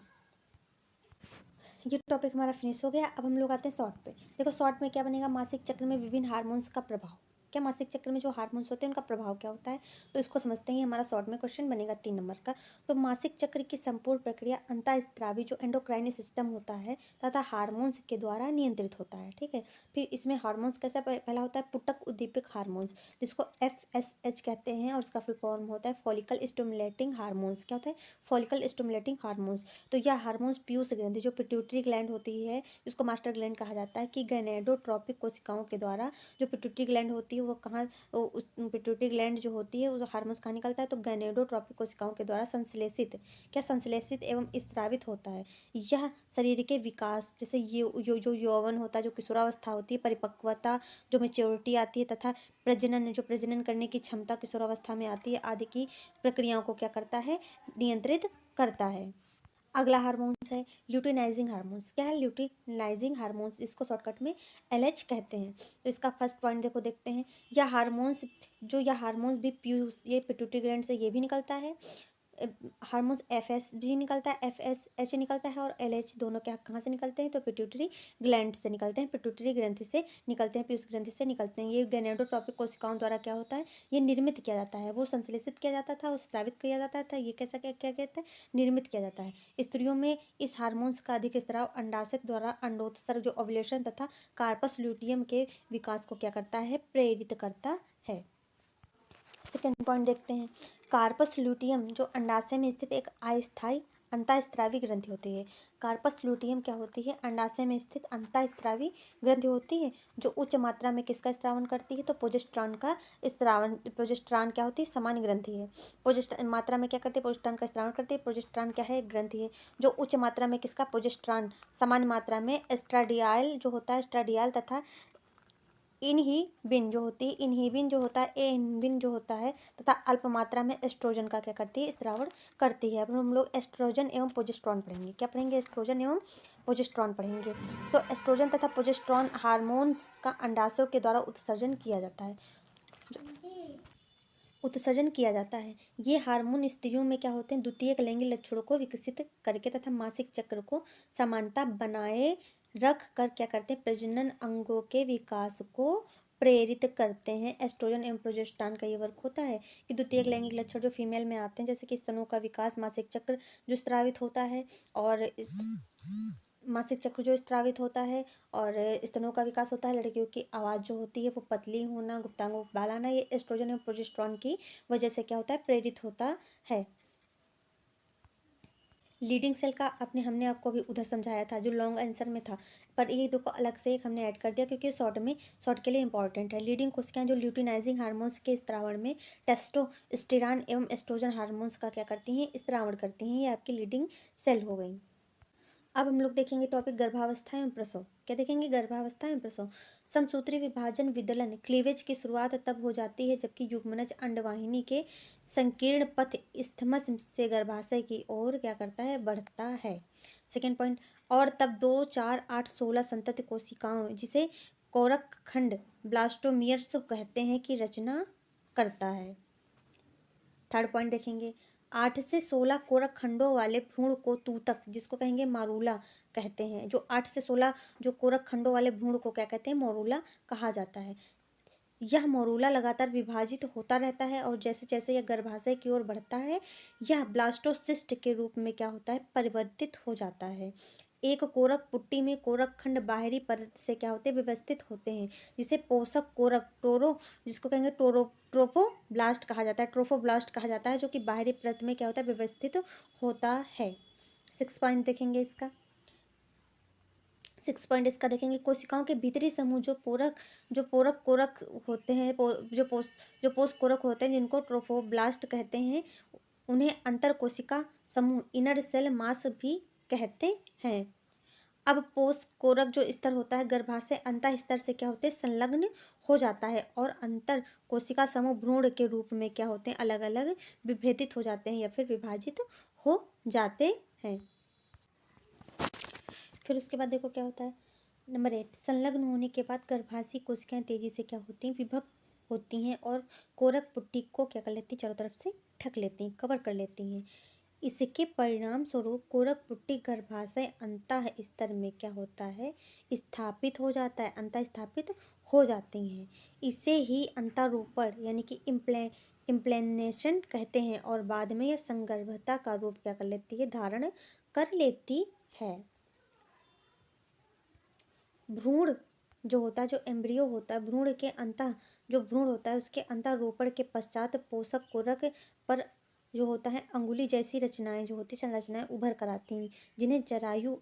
ये टॉपिक हमारा फिनिश हो गया। अब हम लोग आते हैं शॉर्ट पे। देखो शॉर्ट में क्या बनेगा, मासिक चक्र में विभिन्न हार्मोन्स का प्रभाव। क्या मासिक चक्र में जो हार्मोन्स होते हैं उनका प्रभाव क्या होता है, तो इसको समझते हैं। हमारा शॉर्ट में क्वेश्चन बनेगा 3 नंबर का। तो मासिक चक्र की संपूर्ण प्रक्रिया अंतःस्रावी जो एंडोक्राइन सिस्टम होता है तथा हार्मोन्स के द्वारा नियंत्रित होता है। ठीक है, फिर इसमें हार्मोन्स कैसा पहला होता है, पुटक उद्दीपक हार्मोन्स, जिसको FSH कहते हैं, और उसका फुल फॉर्म होता है फॉलिकल स्टिमुलेटिंग हार्मोन्स। क्या होता है, फॉलिकल स्टिमुलेटिंग हार्मोन्स। तो यह हार्मोन्स पीयूष ग्रंथि जो पिट्यूटरी ग्लैंड होती है, जिसको मास्टर ग्लैंड कहा जाता है, कि गैनेडोट्रोपिक कोशिकाओं के द्वारा, जो पिट्यूटरी ग्लैंड होती है वो कहाँ, उस पिट्यूटरी ग्लैंड जो होती है वो हार्मोन्स कहाँ निकलता है, तो गैनेडोट्रोपिक कोशिकाओं के द्वारा संश्लेषित एवं स्रावित होता है। यह शरीर के विकास, जैसे जो यौवन होता है, जो किशोरावस्था होती है, परिपक्वता जो मेच्योरिटी आती है, तथा प्रजनन करने की क्षमता किशोरावस्था में आती है, आदि की प्रक्रियाओं को क्या करता है, नियंत्रित करता है। अगला हार्मोन्स है ल्यूटिनाइजिंग हार्मोन्स। क्या है, ल्यूटिनाइजिंग हार्मोन्स, इसको शॉर्टकट में LH कहते हैं। तो इसका फर्स्ट पॉइंट देखो, देखते हैं। यह हार्मोन्स भी पीयूष, ये पिट्यूटरी ग्लैंड से ये भी निकलता है। हार्मोन्स FS भी निकलता है, FSH निकलता है, और LH दोनों क्या कहाँ से निकलते हैं, तो पिट्यूटरी ग्लैंड से निकलते हैं, पिट्यूटरी ग्रंथि से निकलते हैं, पीयूष ग्रंथि से निकलते हैं। ये गैनेडोट्रोपिक कोशिकाओं द्वारा क्या होता है, ये निर्मित किया जाता है। वो संश्लेषित किया जाता था, वो स्रावित किया जाता था, ये कैसा क्या कहता है, निर्मित किया जाता है। स्त्रियों में इस हार्मोन्स का अधिक स्राव अंडाशय द्वारा अंडोत्सर्ग जो ओव्यूलेशन तथा कार्पस ल्यूटियम के विकास को क्या करता है, प्रेरित करता है। सेकेंड पॉइंट देखते हैं। कार्पस ल्यूटियम जो अंडाशय में स्थित एक अस्थायी अंतःस्रावी ग्रंथि होती है। कार्पस ल्यूटियम क्या होती है, अंडाशय में स्थित अंतःस्रावी ग्रंथि होती है, जो उच्च मात्रा में किसका स्रावन करती है, तो प्रोजेस्टेरॉन का स्रावन। प्रोजेस्टेरॉन क्या होती है, सामान्य ग्रंथि है। मात्रा में क्या करती है, प्रोजेस्टेरॉन का स्रावन करती है। प्रोजेस्टेरॉन क्या है, ग्रंथि है, जो उच्च मात्रा में किसका, प्रोजेस्टेरॉन, सामान्य मात्रा में एस्ट्राडियाल जो होता है, एस्ट्राडियाल तथा इनहिबिन जो होता है, इनहिबिन जो होता है, तथा अल्प मात्रा में एस्ट्रोजन का क्या करती है, स्रावन करती है। अब हम लोग एस्ट्रोजन एवं प्रोजेस्टेरॉन पढ़ेंगे। क्या पढ़ेंगे, एस्ट्रोजन एवं प्रोजेस्टेरॉन पढ़ेंगे। तो एस्ट्रोजन तथा प्रोजेस्टेरॉन हार्मोन्स का अंडाशयों के द्वारा उत्सर्जन किया जाता है। ये हार्मोन स्त्रियों में क्या होते हैं, द्वितीयक लैंगिक लक्षणों को विकसित करके तथा मासिक चक्र को समानता बनाए रख कर क्या करते हैं, प्रजनन अंगों के विकास को प्रेरित करते हैं। एस्ट्रोजन एवं प्रोजेस्टेरॉन का ये वर्क होता है कि द्वितीयक लैंगिक लक्षण जो फीमेल में आते हैं, जैसे कि स्तनों का विकास, मासिक चक्र जो स्रावित होता है, और मासिक चक्र जो स्रावित होता है, और स्तनों का विकास होता है, लड़कियों की आवाज़ जो होती है वो पतली होना, गुप्तांगों को बाल आना, ये एस्ट्रोजन एवं प्रोजेस्टेरॉन की वजह से क्या होता है, प्रेरित होता है। लीडिंग सेल का हमने आपको भी उधर समझाया था, जो लॉन्ग आंसर में था, पर ये देखो अलग से एक हमने ऐड कर दिया क्योंकि शॉर्ट के लिए इंपॉर्टेंट है। लीडिंग कोशिकाएं जो ल्यूटिनाइजिंग हार्मोन्स के स्त्रावण में टेस्टोस्टेरॉन एवं एस्ट्रोजन हार्मोन्स का क्या करती हैं, स्त्रावण करती हैं। ये आपकी लीडिंग सेल हो गई। अब हम लोग देखेंगे टॉपिक गर्भावस्था एवं प्रसव। क्या देखेंगे, गर्भावस्था एवं प्रसव। समसूत्री विभाजन विदलन क्लीवेज की शुरुआत तब हो जाती है जबकि युग्मनज अंडवाहिनी के संकीर्ण पथ इस्थमस से गर्भाशय की ओर क्या करता है, बढ़ता है। सेकेंड पॉइंट, और तब 2, 4, 8, 16 संतति कोशिकाओं, जिसे कोरक खंड ब्लास्टोमियर्स कहते हैं, की रचना करता है। थर्ड पॉइंट देखेंगे, 8 से 16 कोरक खंडों वाले भ्रूण को तूतक, जिसको कहेंगे मारूला कहते हैं। जो 8 से 16 जो कोरक खंडों वाले भ्रूण को क्या कहते हैं, मोरूला कहा जाता है। यह मोरूला लगातार विभाजित होता रहता है और जैसे जैसे यह गर्भाशय की ओर बढ़ता है, यह ब्लास्टोसिस्ट के रूप में क्या होता है, परिवर्तित हो जाता है। एक कोरक पुट्टी में कोरक खंड बाहरी परत से क्या होते हैं, व्यवस्थित होते हैं, जिसे पोषक कोरक जिसको कहेंगे ट्रोफोब्लास्ट कहा जाता है, ट्रोफोब्लास्ट कहा जाता है, जो कि बाहरी परत में क्या होता है, व्यवस्थित होता है। 6 पॉइंट देखेंगे इसका। 6 पॉइंट इसका देखेंगे, कोशिकाओं के भीतरी समूह जो पोरक कोरक होते हैं, जो पोष कोरक होते हैं, जिनको ट्रोफोब्लास्ट कहते हैं, उन्हें अंतर कोशिका समूह इनर सेल मास भी कहते हैं। अब पोष कोरक जो स्तर होता है, गर्भाशय अंतः स्तर से क्या होते हैं, संलग्न हो जाता है और अंतर कोशिका समूह भ्रूण के रूप में क्या होते हैं, अलग अलग विभेदित हो जाते हैं या फिर विभाजित हो जाते हैं। फिर उसके बाद देखो क्या होता है, नंबर 8, संलग्न होने के बाद गर्भाशयी कोशिकाएं तेजी से क्या होती हैं, विभक्त होती हैं और कोरक पुट्टी को क्या कर लेती हैं, चारों तरफ से ढक लेती हैं, कवर कर लेती हैं। इसके परिणाम स्वरूप कोरक पुट्टी गर्भाशय अंतः स्तर में क्या होता है, स्थापित हो जाता है, अंतः स्थापित हो जाती हैं। इसे ही अंतारोपण यानी कि इम्प्लेनेशन कहते हैं और बाद में यह संगर्भता का रूप क्या कर लेती है, धारण कर लेती है। भ्रूण जो होता है, जो एम्ब्रियो होता है, भ्रूण के अंतः जो भ्रूण होता है, उसके अंतारोपण के पश्चात पोषक कोरक पर जो होता है अंगुली जैसी रचनाएं जो होती संरचनाएं उभर कर आती हैं, जिन्हें जरायु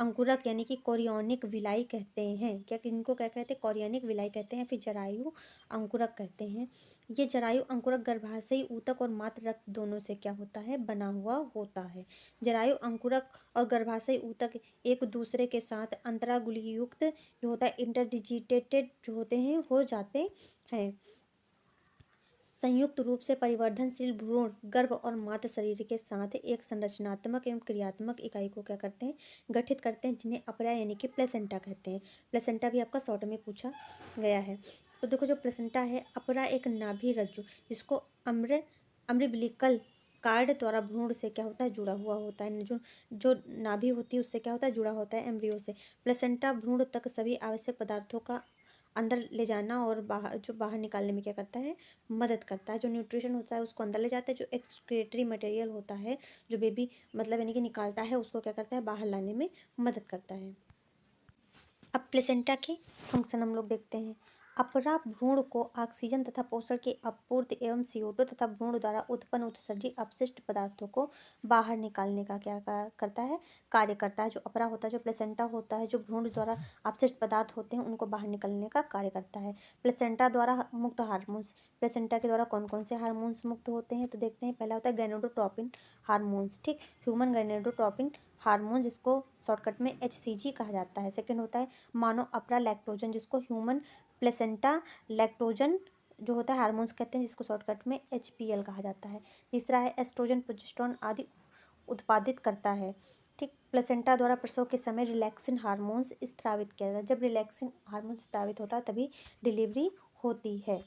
अंकुरक यानी कि कोरियोनिक विलाई कहते हैं। क्या इनको क्या कहते हैं, कोरियोनिक विलाई कहते हैं, फिर जरायु अंकुरक कहते हैं। ये जरायु अंकुरक गर्भाशयी ऊतक और मातृ रक्त दोनों से क्या होता है, बना हुआ होता है। जरायु अंकुरक और गर्भाशयी ऊतक एक दूसरे के साथ अंतरागुलीयुक्त जो होता है, इंटरडिजिटेटेड जो होते हैं, हो जाते हैं। संयुक्त रूप से परिवर्धनशील भ्रूण गर्भ और मातृ शरीर के साथ एक संरचनात्मक एवं क्रियात्मक इकाई को क्या करते हैं, गठित करते हैं, जिन्हें अपरा यानी कि प्लेसेंटा कहते हैं। प्लेसेंटा भी आपका शॉर्ट में पूछा गया है। तो देखो जो प्लेसेंटा है, अपरा एक नाभि रज्जु जिसको अम्बिलिकल कार्ड द्वारा भ्रूण से क्या होता है, जुड़ा हुआ होता है। जो नाभि होती है उससे क्या होता है, जुड़ा होता है, एम्ब्रियो से। प्लेसेंटा भ्रूण तक सभी आवश्यक पदार्थों का अंदर ले जाना और बाहर निकालने में क्या करता है, मदद करता है। जो न्यूट्रिशन होता है उसको अंदर ले जाता है, जो एक्सक्रीटरी मटेरियल होता है जो बेबी मतलब यानी कि निकालता है, उसको क्या करता है, बाहर लाने में मदद करता है। अब प्लेसेंटा के फंक्शन हम लोग देखते हैं। अपरा भ्रूण को ऑक्सीजन तथा पोषण की आपूर्ति एवं CO2 तथा भ्रूण द्वारा उत्पन्न उत्सर्जित अपशिष्ट पदार्थों को बाहर निकालने का क्या करता है, कार्य करता है। जो अपरा होता है, जो प्लेसेंटा होता है, जो भ्रूण द्वारा अपशिष्ट पदार्थ होते हैं उनको बाहर निकालने का कार्य करता है। प्लेसेंटा द्वारा मुक्त हार्मोन्स, प्लेसेंटा के द्वारा कौन कौन से हार्मोन्स मुक्त होते हैं, तो देखते हैं। पहला होता है गैनोडोट्रोपिन हार्मोन्स, ठीक, ह्यूमन गैनोडोट्रोपिन हार्मोन, जिसको शॉर्टकट में HCG कहा जाता है। सेकेंड होता है मानो अपरा लैक्टोजन, जिसको ह्यूमन प्लेसेंटा लैक्टोजन जो होता है हार्मोन्स कहते हैं, जिसको शॉर्टकट में HPL कहा जाता है। तीसरा है एस्ट्रोजन, प्रोजेस्टेरोन आदि उत्पादित करता है, ठीक। प्लेसेंटा द्वारा प्रसव के समय रिलैक्सिन हार्मोन्स स्त्रावित किया जाता है। जब रिलैक्सिन हार्मोन स्त्रावित होता है तभी डिलीवरी होती है।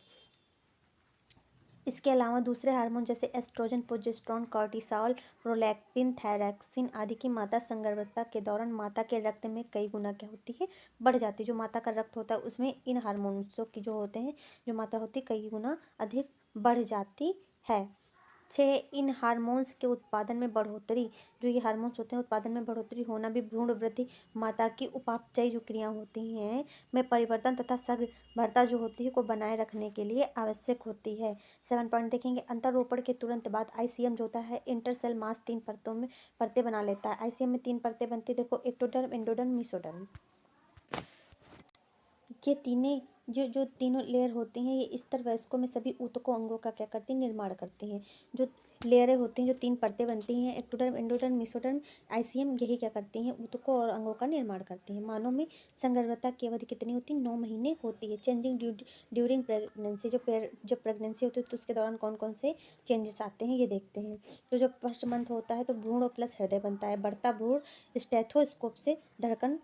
इसके अलावा दूसरे हार्मोन जैसे oestrogen, progesterone, cortisol, prolactin, thyroxine आदि की माता संगर्भता के दौरान माता के रक्त में कई गुना क्या होती है, बढ़ जाती है। जो माता का रक्त होता है उसमें इन हार्मोन्सों की जो होते हैं, जो मात्रा होती है कई गुना अधिक बढ़ जाती है। 6, इन हार्मोन्स के उत्पादन में बढ़ोतरी, जो ये हार्मोन्स होते हैं उत्पादन में बढ़ोतरी होना भी भ्रूण वृद्धि, माता की उपापचयी जो क्रिया होती हैं में परिवर्तन तथा सगर्भता जो होती है को बनाए रखने के लिए आवश्यक होती है। 7 पॉइंट देखेंगे, अंतरोपण के तुरंत बाद ICM जो होता है, इंटरसेल मास 3 परतों में परतें बना लेता है। ICM में 3 परतें बनती है, देखो, एक्टोडर्म, एंडोडर्म, मेसोडर्म। ये जो तीनों लेयर होती हैं, ये स्तर वयस्कों में सभी ऊतकों अंगों का क्या करती हैं, निर्माण करती हैं। जो लेयरें होती हैं, जो 3 परतें बनती हैं, एक्टोडर्म, एंडोडर्म, मेसोडर्म, ICM, यही क्या करती हैं, ऊतकों और अंगों का निर्माण करती हैं। मानव में संगर्भता की अवधि कितनी होती है, 9 महीने होती है। चेंजिंग ड्यूरिंग प्रेगनेंसी, जब प्रेगनेंसी होती है तो उसके दौरान कौन कौन से चेंजेस आते हैं, ये देखते हैं। तो जब फर्स्ट मंथ होता है तो भ्रूण प्लस हृदय बनता है। बढ़ता भ्रूण स्टेथोस्कोप से धड़कन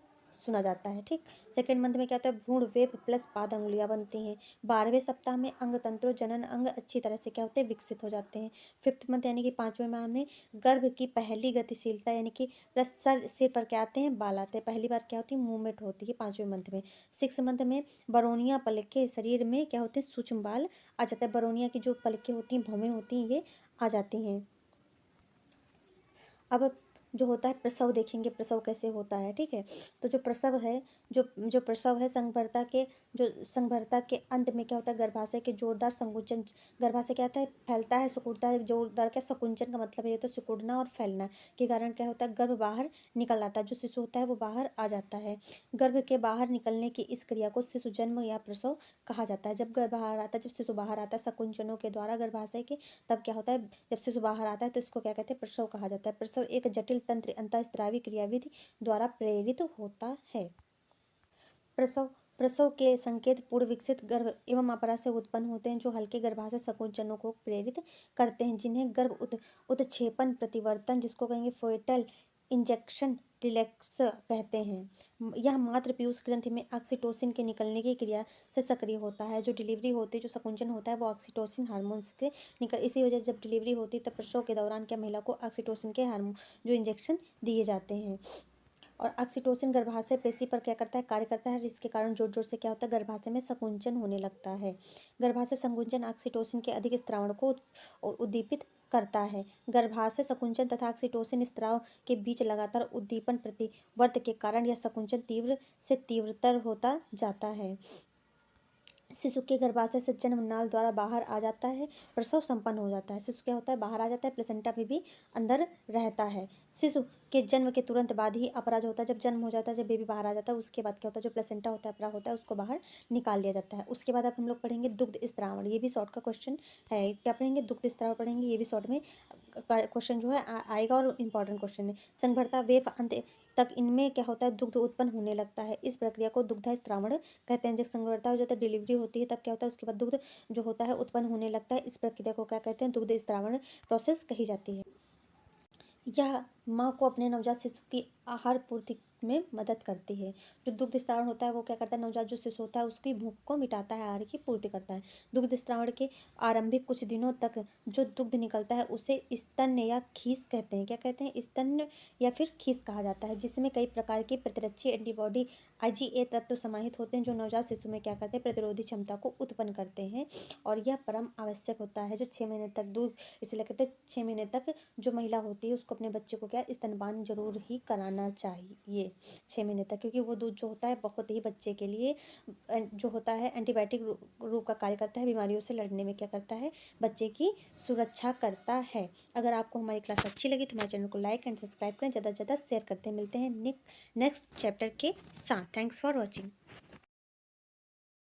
सुना जाता है। ठीक, सेकेंड मंथ में क्या होता है, भ्रूण वेब प्लस पाद अंगुलियाँ बनती हैं। 12वें सप्ताह में अंग तंत्र और जनन अंग अच्छी तरह से क्या होते हैं, विकसित हो जाते हैं। फिफ्थ मंथ यानी कि 5वें माह में गर्भ की पहली गतिशीलता यानी कि सर सिर पर क्या आते हैं, बाल आते हैं, पहली बार क्या होती है, मूवमेंट होती है 5वें मंथ में। 6 मंथ में बरोनिया पलके शरीर में क्या होते हैं, सूक्ष्म बाल आ जाता है। बरोनिया की जो पलकें होती हैं, भौमें होती हैं, ये आ जाती हैं। अब जो होता है प्रसव देखेंगे, प्रसव कैसे होता है। ठीक है, तो जो प्रसव है, जो प्रसव है, संभरता के अंत में क्या होता है, गर्भाशय के जोरदार संकुचन, गर्भाशय क्या होता है, फैलता है, सिकुड़ता है। जोरदार क्या, संकुचन का मतलब ये तो सिकुड़ना और फैलना के कारण क्या होता है, गर्भ बाहर निकल आता है, जो शिशु होता है वो बाहर आ जाता है। गर्भ के बाहर निकलने की इस क्रिया को शिशु जन्म या प्रसव कहा जाता है। जब गर्भ बाहर आता है, जब शिशु बाहर आता है संकुचनों के द्वारा गर्भाशय के, तब क्या होता है, जब शिशु बाहर आता है तो इसको क्या कहते हैं, प्रसव कहा जाता है। प्रसव एक जटिल तंत्र अंतःस्रावी क्रियाविधि द्वारा प्रेरित होता है। प्रसव प्रसव के संकेत पूर्व विकसित गर्भ एवं अपरा से उत्पन्न होते हैं, जो हल्के गर्भाशय संकुचनों को प्रेरित करते हैं, जिन्हें गर्भ उत्क्षेपण प्रतिवर्तन, जिसको कहेंगे फोएटल इंजेक्शन रिलैक्स कहते हैं। यह मात्र पीयूष ग्रंथि में ऑक्सीटोसिन के निकलने की क्रिया से सक्रिय होता है। जो डिलीवरी होती है, जो संकुचन होता है, वो ऑक्सीटोसिन हार्मोन्स के निकल, इसी वजह से जब डिलीवरी होती है तब प्रसव के दौरान क्या महिला को ऑक्सीटोसिन के हार्मोन जो इंजेक्शन दिए जाते हैं। और ऑक्सीटोसिन गर्भाशय पेशी पर क्या करता है, कार्य करता है, इसके कारण जोर जोर से क्या होता है, गर्भाशय में संकुचन होने लगता है। गर्भाशय संकुचन ऑक्सीटोसिन के अधिक स्त्रावण को उद्दीपित करता है। गर्भाशय संकुचन तथा ऑक्सीटोसिन स्त्राव के बीच लगातार उद्दीपन प्रतिवर्त के कारण यह संकुचन तीव्र से तीव्रतर होता जाता है। शिशु के गर्भाशय से जन्म नाल द्वारा बाहर आ जाता है, प्रसव संपन्न हो जाता है। शिशु क्या होता है, बाहर आ जाता है, प्लेसेंटा में भी अंदर रहता है। शिशु के जन्म के तुरंत बाद ही अपरा जो होता है, जब जन्म हो जाता है, जब बेबी बाहर आ जाता है, उसके बाद क्या होता है, जो प्लेसेंटा होता है, अपरा होता है, उसको बाहर निकाल लिया जाता है। उसके बाद अब हम लोग पढ़ेंगे दुग्ध स्त्रावण, ये भी शॉर्ट का क्वेश्चन है। क्या पढ़ेंगे, दुग्ध स्त्रावण पढ़ेंगे, ये भी शॉर्ट में क्वेश्चन जो है आएगा और इम्पॉर्टेंट क्वेश्चन है। संभरता वेप अंत तक इनमें क्या होता है, दुग्ध उत्पन्न होने लगता है। इस प्रक्रिया को दुग्ध स्त्रावण कहते हैं। जब संभरता हो जाता है, डिलीवरी होती है, तब क्या होता है, उसके बाद दुग्ध जो होता है उत्पन्न होने लगता है। इस प्रक्रिया को क्या कहते हैं, दुग्ध स्त्रावण प्रोसेस कही जाती है। यह माँ को अपने नवजात शिशु की आहार पूर्ति में मदद करती है। जो दुग्ध स्त्रावण होता है वो क्या करता है, नवजात जो शिशु होता है उसकी भूख को मिटाता है, आहार की पूर्ति करता है। दुग्ध स्त्रावण के आरंभिक कुछ दिनों तक जो दुग्ध निकलता है उसे स्तन या खीस कहते हैं। क्या कहते हैं, स्तन या फिर खीस कहा जाता है, जिसमें कई प्रकार के प्रतिरक्षी एंटीबॉडी IgA तत्व समाहित होते हैं, जो नवजात शिशु में क्या करते हैं, प्रतिरोधी क्षमता को उत्पन्न करते हैं। और यह परम आवश्यक होता है। जो 6 महीने तक दूध, इसलिए कहते हैं 6 महीने तक जो महिला होती है उसको अपने बच्चे को क्या स्तनपान जरूर ही कराना चाहिए 6 महीने तक, क्योंकि वो दूध जो होता है बहुत ही बच्चे के लिए जो होता है एंटीबायोटिक रूप का कार्य करता है, बीमारियों से लड़ने में क्या करता है, बच्चे की सुरक्षा करता है। अगर आपको हमारी क्लास अच्छी लगी तो हमारे चैनल को लाइक एंड सब्सक्राइब करें, ज़्यादा से ज़्यादा शेयर करते हैं। मिलते हैं नेक्स्ट चैप्टर के साथ। Thanks for watching.